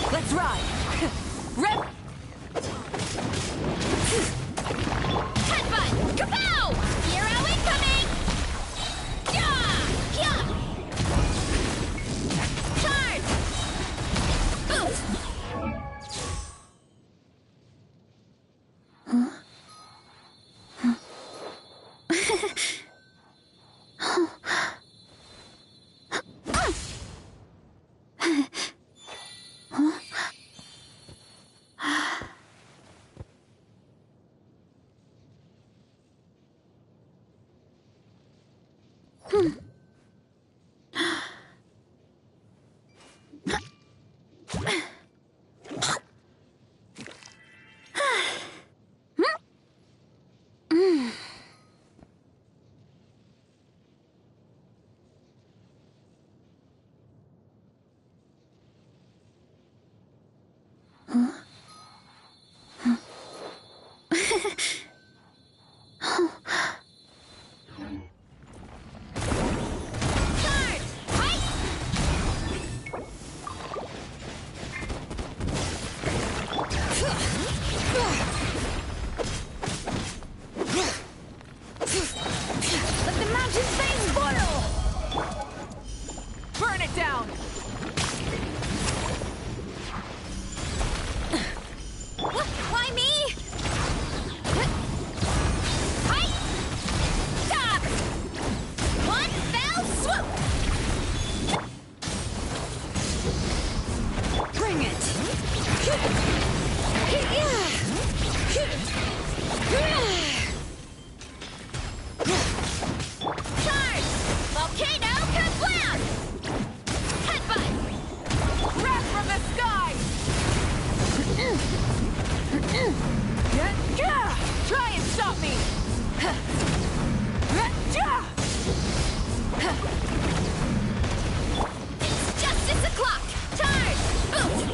Let's ride! Red! Headbutt! Kapow! Hero incoming! Yeah! Yeah! Charge! Boost! Let the mountain's veins boil! Burn it down! Why me? Hi! Stop! One fell swoop! Bring it! Charge! Volcano Kablam! Headbutt! Wrath from the sky! Try and stop me! It's justice o'clock! Charge! Boost!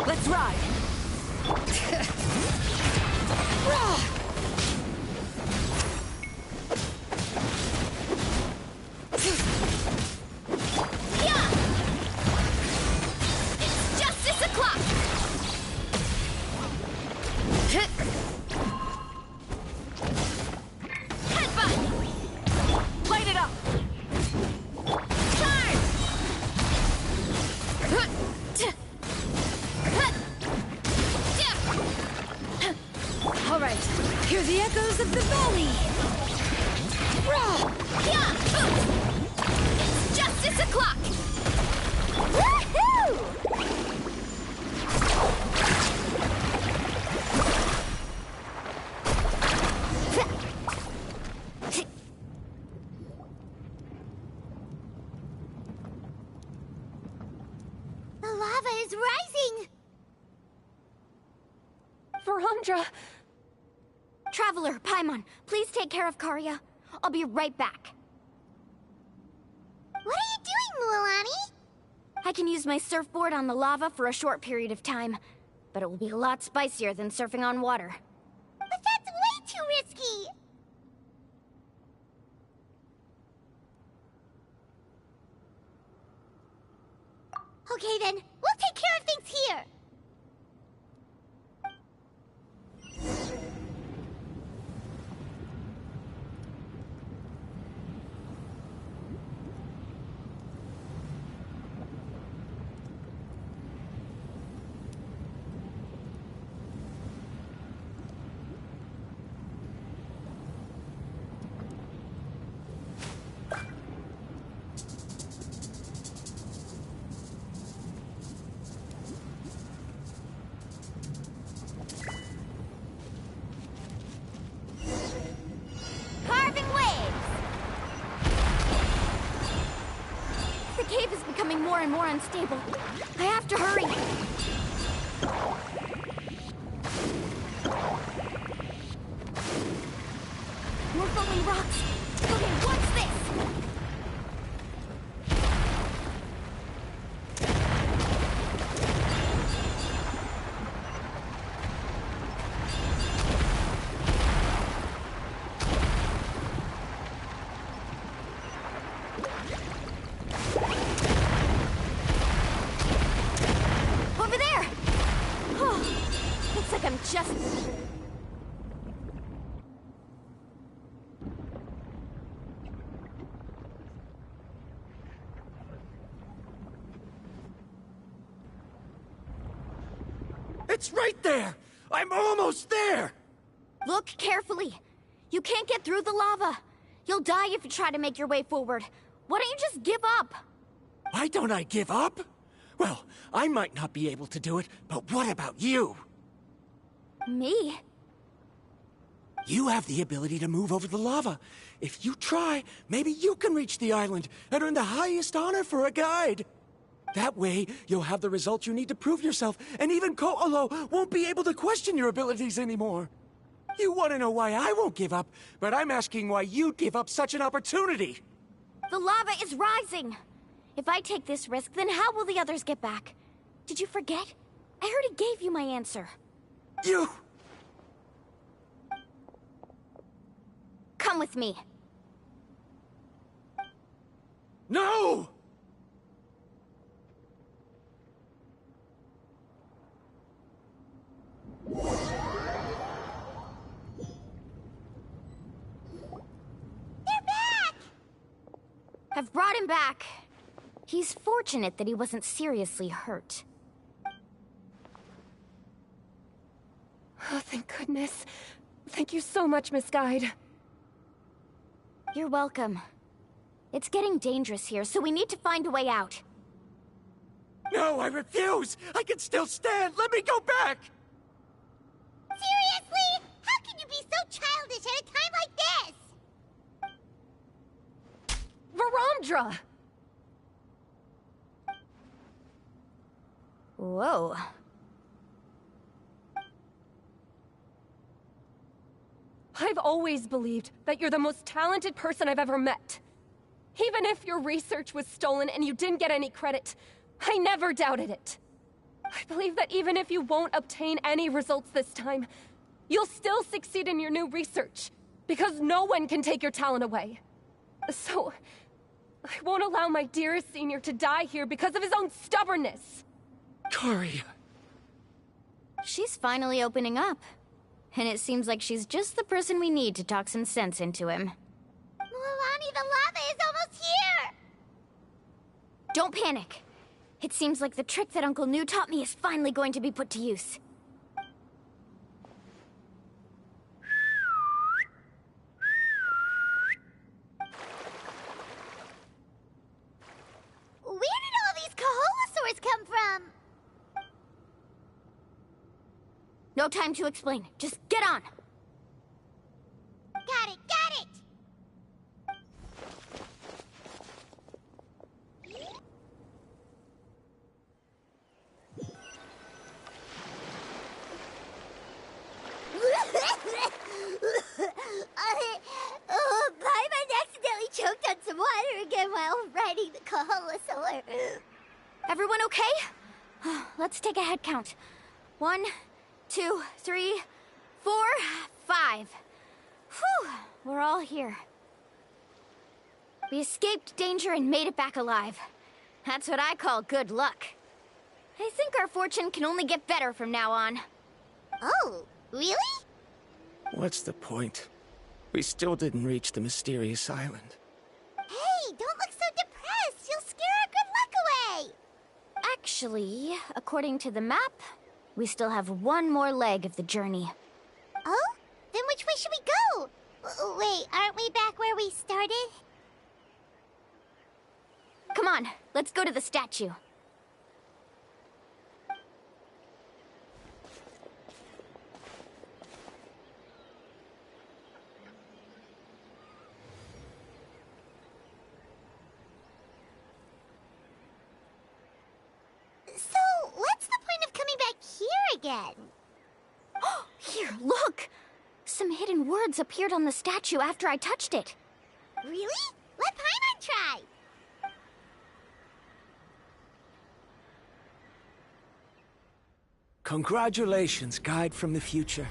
Let's ride! Yeah! It's justice o'clock! Headbutt! Light it up! Charge! All right, hear the echoes of the valley! Yeah! Boost! It's justice o'clock! Woohoo! The lava is rising! Verandra! Traveler, Paimon, please take care of Karya. I'll be right back. What are you doing, Mualani? I can use my surfboard on the lava for a short period of time, but it will be a lot spicier than surfing on water. But that's way too risky! Okay then, we'll take care of things here! Carving waves! The cave is becoming more and more unstable. I have to hurry. More falling rocks. Okay, what's this? just... It's right there! I'm almost there! Look carefully. You can't get through the lava. You'll die if you try to make your way forward. Why don't you just give up? Why don't I give up? Well, I might not be able to do it, but what about you? Me? You have the ability to move over the lava. If you try, maybe you can reach the island and earn the highest honor for a guide. That way, you'll have the results you need to prove yourself, and even Ko'olo won't be able to question your abilities anymore. You want to know why I won't give up, but I'm asking why you'd give up such an opportunity. The lava is rising. If I take this risk, then how will the others get back? Did you forget? I already gave you my answer. You... Come with me. No! I've brought him back. He's fortunate that he wasn't seriously hurt. Oh, thank goodness. Thank you so much, Miss Guide. You're welcome. It's getting dangerous here, so we need to find a way out. No, I refuse! I can still stand! Let me go back! Seriously? How can you be so childish at a time like this? Verandra! Whoa. I've always believed that you're the most talented person I've ever met. Even if your research was stolen and you didn't get any credit, I never doubted it. I believe that even if you won't obtain any results this time, you'll still succeed in your new research, because no one can take your talent away. So, I won't allow my dearest senior to die here because of his own stubbornness. Karia. She's finally opening up. And it seems like she's just the person we need to talk some sense into him. Milani, the lava is almost here! Don't panic. It seems like the trick that Uncle New taught me is finally going to be put to use. Where did all these Kaholosaurs come from? No time to explain. Just get on. Got it, got it! Paimon accidentally choked on some water again while riding the Kaholosaur. Everyone okay? Let's take a head count. 1, 2, 3, 4, 5. Whew, we're all here. We escaped danger and made it back alive. That's what I call good luck. I think our fortune can only get better from now on. Oh, really? What's the point? We still didn't reach the mysterious island. Hey, don't look so depressed. You'll scare our good luck away. Actually, according to the map, we still have one more leg of the journey. Oh? Then which way should we go? Wait, aren't we back where we started? Come on, let's go to the statue. So, what's the point of coming back here again? Here, look! Some hidden words appeared on the statue after I touched it. Really? Let Paimon try. Congratulations, Guide from the Future.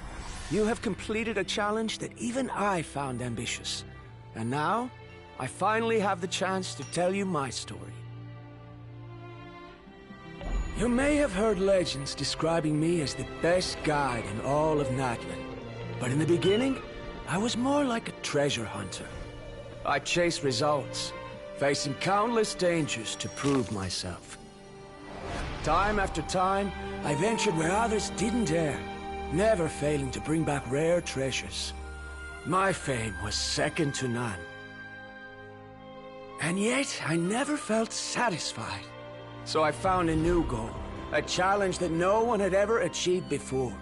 You have completed a challenge that even I found ambitious. And now, I finally have the chance to tell you my story. You may have heard legends describing me as the best guide in all of Natlan. But in the beginning, I was more like a treasure hunter. I chased results, facing countless dangers to prove myself. Time after time, I ventured where others didn't dare, never failing to bring back rare treasures. My fame was second to none. And yet, I never felt satisfied. So I found a new goal, a challenge that no one had ever achieved before.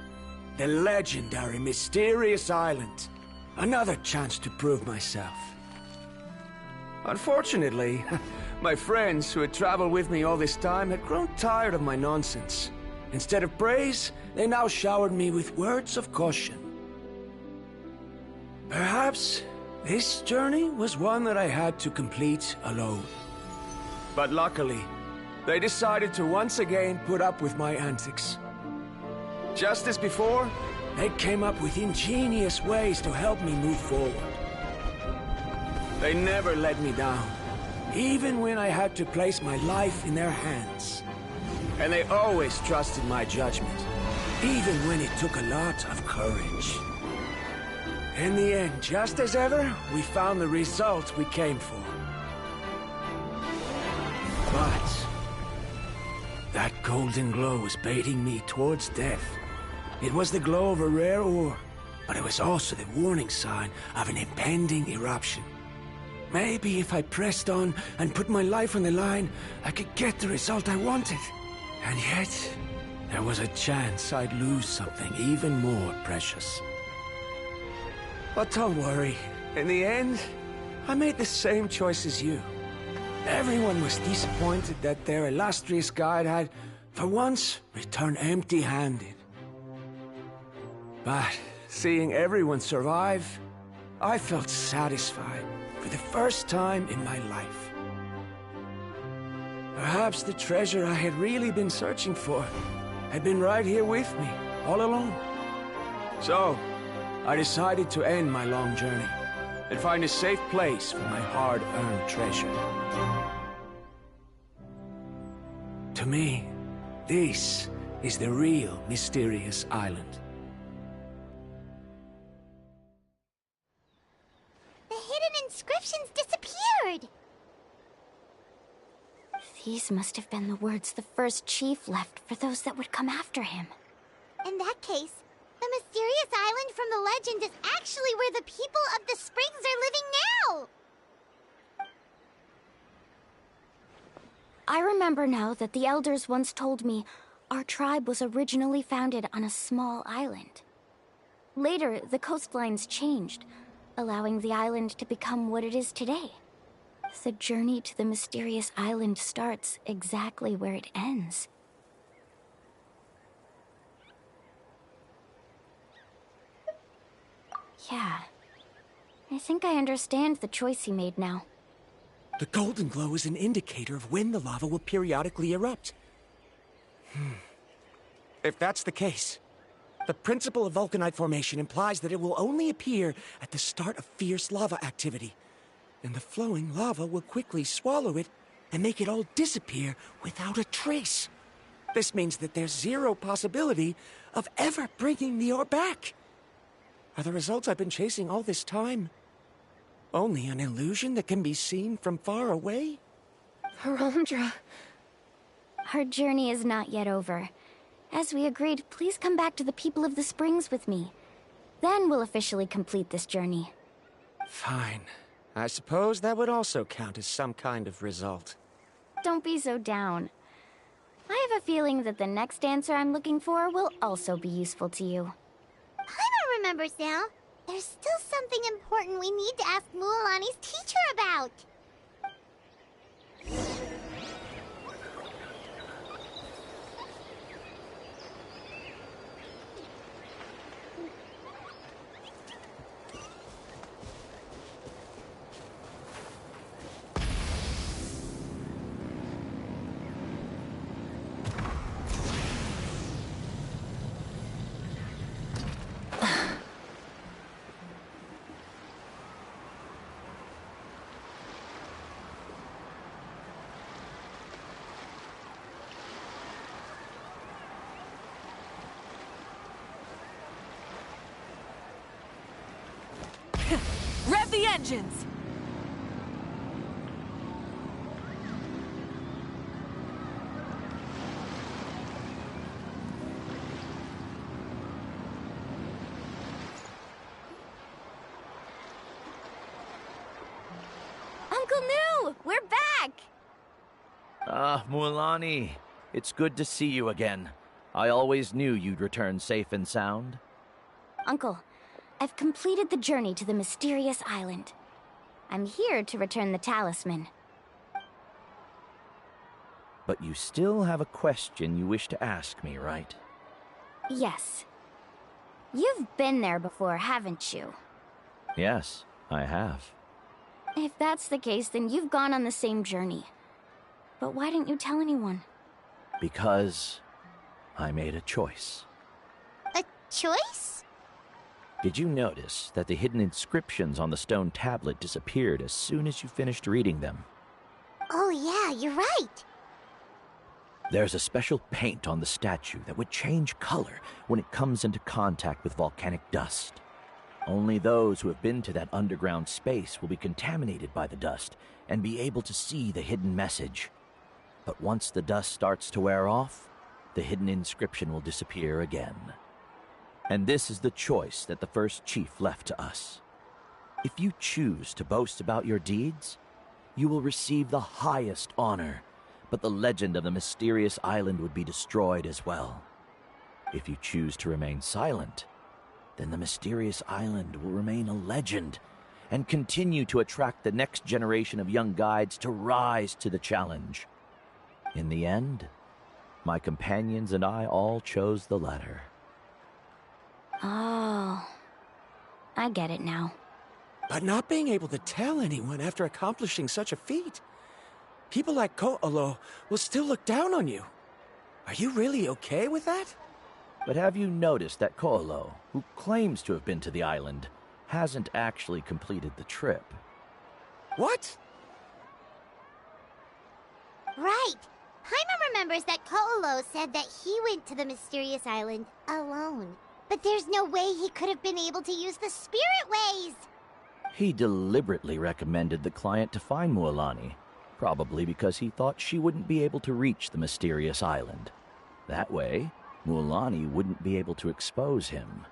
The legendary Mysterious Island. Another chance to prove myself. Unfortunately, my friends who had traveled with me all this time had grown tired of my nonsense. Instead of praise, they now showered me with words of caution. Perhaps this journey was one that I had to complete alone. But luckily, they decided to once again put up with my antics. Just as before, they came up with ingenious ways to help me move forward. They never let me down, even when I had to place my life in their hands. And they always trusted my judgment, even when it took a lot of courage. In the end, just as ever, we found the result we came for. But that golden glow was baiting me towards death. It was the glow of a rare ore, but it was also the warning sign of an impending eruption. Maybe if I pressed on and put my life on the line, I could get the result I wanted. And yet, there was a chance I'd lose something even more precious. But don't worry. In the end, I made the same choice as you. Everyone was disappointed that their illustrious guide had, for once, returned empty-handed. But seeing everyone survive, I felt satisfied for the first time in my life. Perhaps the treasure I had really been searching for had been right here with me, all along. So, I decided to end my long journey and find a safe place for my hard-earned treasure. To me, this is the real Mysterious Island. The hidden inscriptions disappeared! These must have been the words the first chief left for those that would come after him. In that case, the mysterious island from the legend is actually where the people of the Springs are living now! I remember now that the elders once told me our tribe was originally founded on a small island. Later, the coastlines changed, allowing the island to become what it is today. The journey to the mysterious island starts exactly where it ends. Yeah. I think I understand the choice he made now. The golden glow is an indicator of when the lava will periodically erupt. If that's the case, the principle of vulcanite formation implies that it will only appear at the start of fierce lava activity, and the flowing lava will quickly swallow it and make it all disappear without a trace. This means that there's zero possibility of ever bringing the ore back. Are the results I've been chasing all this time only an illusion that can be seen from far away? Harondra. Our journey is not yet over. As we agreed, please come back to the people of the Springs with me. Then we'll officially complete this journey. Fine. I suppose that would also count as some kind of result. Don't be so down. I have a feeling that the next answer I'm looking for will also be useful to you. I don't remember, Sal. There's still something important we need to ask Mualani's teacher about. Rev the engines! Uncle New! We're back! Ah, Mualani. It's good to see you again. I always knew you'd return safe and sound. Uncle, I've completed the journey to the mysterious island. I'm here to return the talisman. But you still have a question you wish to ask me, right? Yes. You've been there before, haven't you? Yes, I have. If that's the case, then you've gone on the same journey. But why didn't you tell anyone? Because I made a choice. A choice? Did you notice that the hidden inscriptions on the stone tablet disappeared as soon as you finished reading them? Oh yeah, you're right. There's a special paint on the statue that would change color when it comes into contact with volcanic dust. Only those who have been to that underground space will be contaminated by the dust and be able to see the hidden message. But once the dust starts to wear off, the hidden inscription will disappear again. And this is the choice that the first chief left to us. If you choose to boast about your deeds, you will receive the highest honor, but the legend of the mysterious island would be destroyed as well. If you choose to remain silent, then the mysterious island will remain a legend and continue to attract the next generation of young guides to rise to the challenge. In the end, my companions and I all chose the latter. Oh, I get it now. But not being able to tell anyone after accomplishing such a feat. People like Ko'olo will still look down on you. Are you really okay with that? But have you noticed that Ko'olo, who claims to have been to the island, hasn't actually completed the trip? What? Right. Paimon remembers that Ko'olo said that he went to the mysterious island alone. But there's no way he could have been able to use the spirit ways! He deliberately recommended the client to find Mualani, probably because he thought she wouldn't be able to reach the mysterious island. That way, Mualani wouldn't be able to expose him.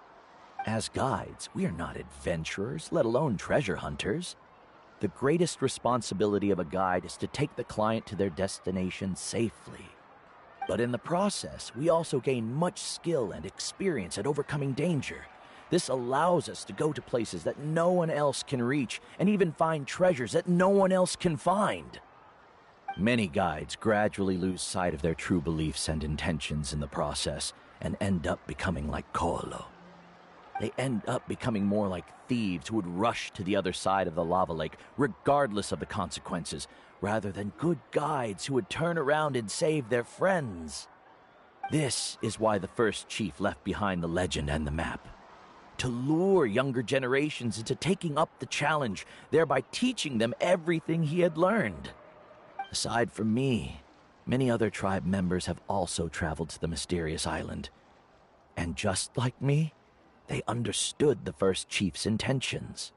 As guides, we are not adventurers, let alone treasure hunters. The greatest responsibility of a guide is to take the client to their destination safely. But in the process, we also gain much skill and experience at overcoming danger. This allows us to go to places that no one else can reach, and even find treasures that no one else can find. Many guides gradually lose sight of their true beliefs and intentions in the process, and end up becoming like Ko'olo. They end up becoming more like thieves who would rush to the other side of the lava lake, regardless of the consequences, rather than good guides who would turn around and save their friends. This is why the first chief left behind the legend and the map. To lure younger generations into taking up the challenge, thereby teaching them everything he had learned. Aside from me, many other tribe members have also traveled to the mysterious island. And just like me, they understood the first chief's intentions.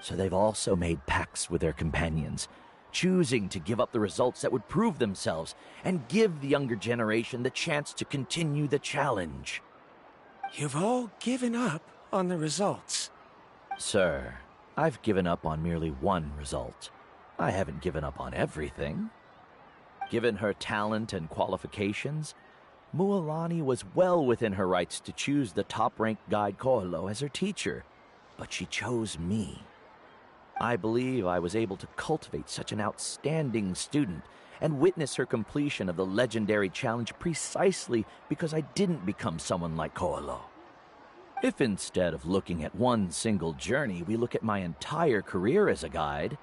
So they've also made pacts with their companions, choosing to give up the results that would prove themselves and give the younger generation the chance to continue the challenge. You've all given up on the results. Sir, I've given up on merely one result. I haven't given up on everything. Given her talent and qualifications, Mualani was well within her rights to choose the top-ranked guide Ko'olo as her teacher, but she chose me. I believe I was able to cultivate such an outstanding student and witness her completion of the legendary challenge precisely because I didn't become someone like Ko'olo. If instead of looking at one single journey, we look at my entire career as a guide,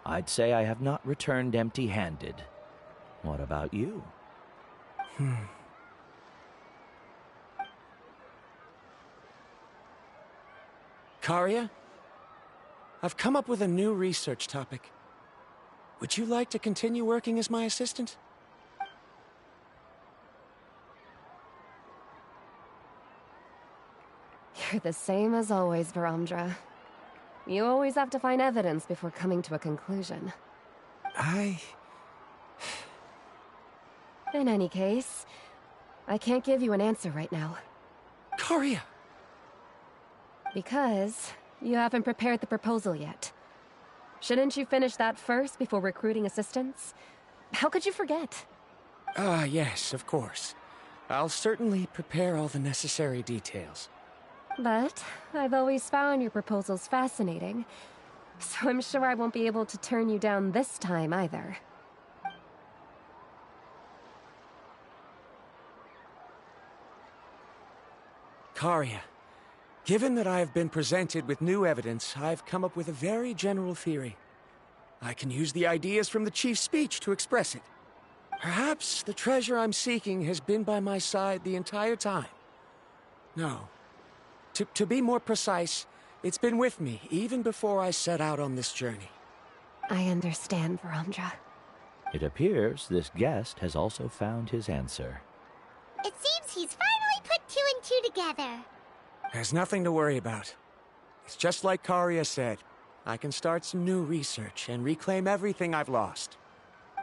I'd say I have not returned empty-handed. What about you? Karia, I've come up with a new research topic. Would you like to continue working as my assistant? You're the same as always, Varamdra. You always have to find evidence before coming to a conclusion. In any case, I can't give you an answer right now. Karia! Because you haven't prepared the proposal yet. Shouldn't you finish that first before recruiting assistants? How could you forget? Yes, of course. I'll certainly prepare all the necessary details. But I've always found your proposals fascinating, so I'm sure I won't be able to turn you down this time either. Karia, given that I have been presented with new evidence, I've come up with a very general theory. I can use the ideas from the Chief's speech to express it. Perhaps the treasure I'm seeking has been by my side the entire time. No. To be more precise, it's been with me even before I set out on this journey. I understand, Verandra. It appears this guest has also found his answer. It seems he's finally put two and two together. There's nothing to worry about. It's just like Karia said. I can start some new research and reclaim everything I've lost.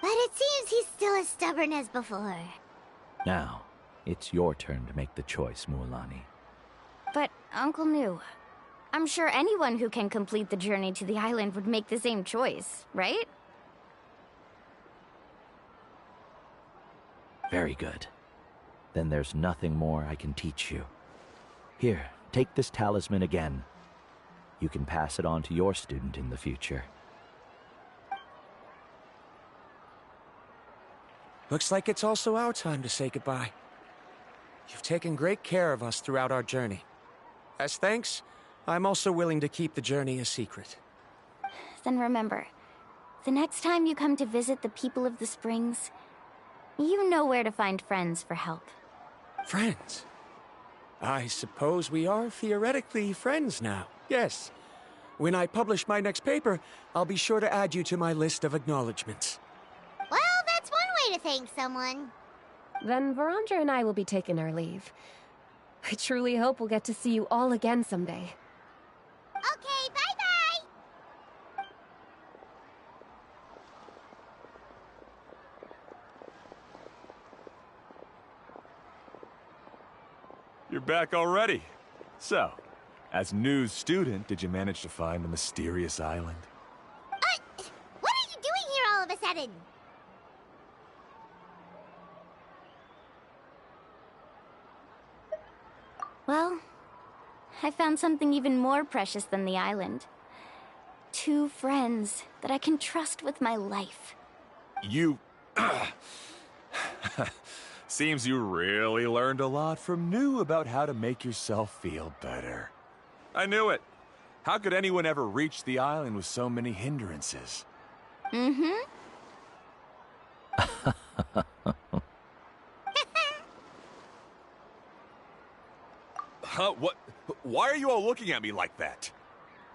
But it seems he's still as stubborn as before. Now, it's your turn to make the choice, Mualani. But, Uncle Nu, I'm sure anyone who can complete the journey to the island would make the same choice, right? Very good. Then there's nothing more I can teach you. Here, take this talisman again. You can pass it on to your student in the future. Looks like it's also our time to say goodbye. You've taken great care of us throughout our journey. As thanks, I'm also willing to keep the journey a secret. Then remember, the next time you come to visit the people of the Springs, you know where to find friends for help. Friends? I suppose we are theoretically friends now, yes. When I publish my next paper, I'll be sure to add you to my list of acknowledgements. Well, that's one way to thank someone. Then Verandra and I will be taking our leave. I truly hope we'll get to see you all again someday. Okay, bye-bye! You're back already. So, as Nu's student, did you manage to find the mysterious island? What are you doing here all of a sudden? Well, I found something even more precious than the island. 2 friends that I can trust with my life. You... Seems you really learned a lot from Nu about how to make yourself feel better. I knew it. How could anyone ever reach the island with so many hindrances? Mm-hmm. Huh? What? Why are you all looking at me like that?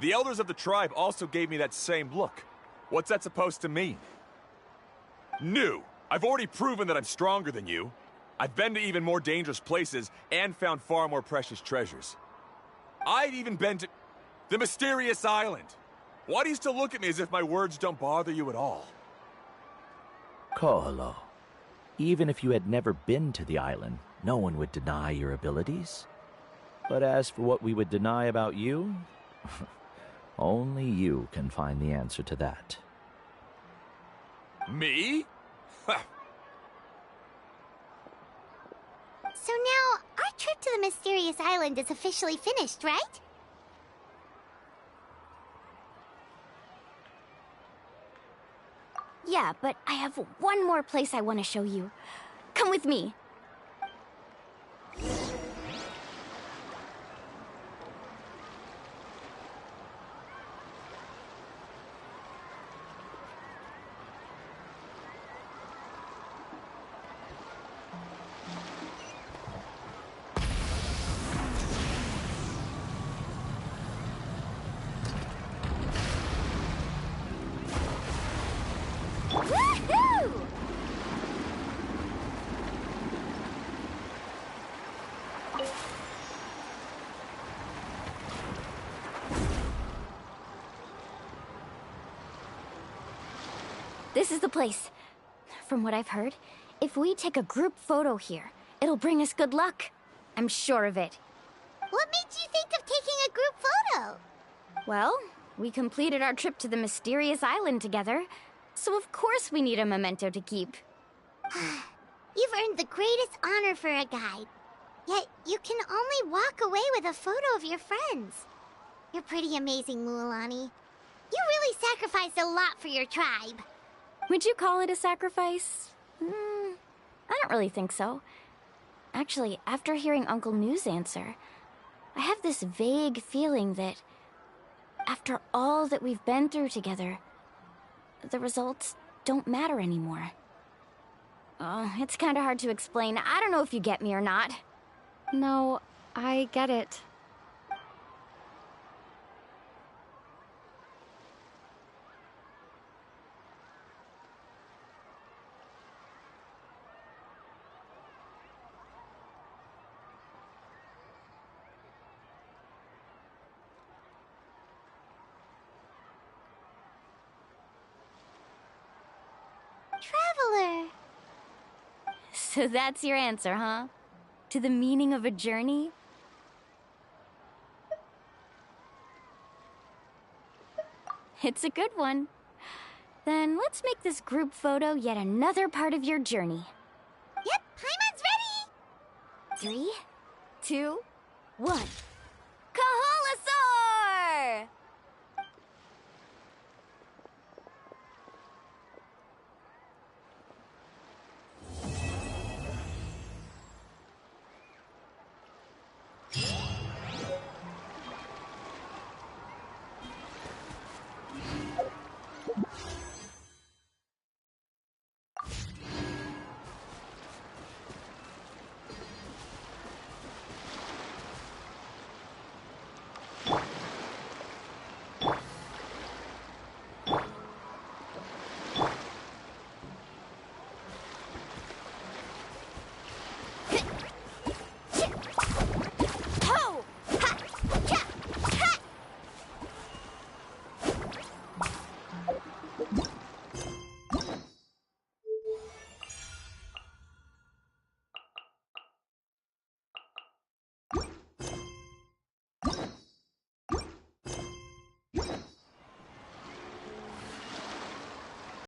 The elders of the tribe also gave me that same look. What's that supposed to mean? Nu, I've already proven that I'm stronger than you. I've been to even more dangerous places and found far more precious treasures. I've even been to the mysterious island. Why do you still look at me as if my words don't bother you at all? Ko'olau, even if you had never been to the island, no one would deny your abilities. But as for what we would deny about you, only you can find the answer to that. Me? So now, our trip to the mysterious island is officially finished, right? Yeah, but I have one more place I want to show you. Come with me. Woohoo! This is the place. From what I've heard, if we take a group photo here, it'll bring us good luck. I'm sure of it. What made you think of taking a group photo? Well, we completed our trip to the mysterious island together, so of course we need a memento to keep. You've earned the greatest honor for a guide. Yet, you can only walk away with a photo of your friends. You're pretty amazing, Mualani. You really sacrificed a lot for your tribe. Would you call it a sacrifice? I don't really think so. Actually, after hearing Uncle New's answer, I have this vague feeling that after all that we've been through together, the results don't matter anymore. Oh, it's kind of hard to explain. I don't know if you get me or not. No, I get it. Traveler. So that's your answer, huh? To the meaning of a journey? It's a good one. Then let's make this group photo yet another part of your journey. Yep, Paimon's ready! 3, 2, 1.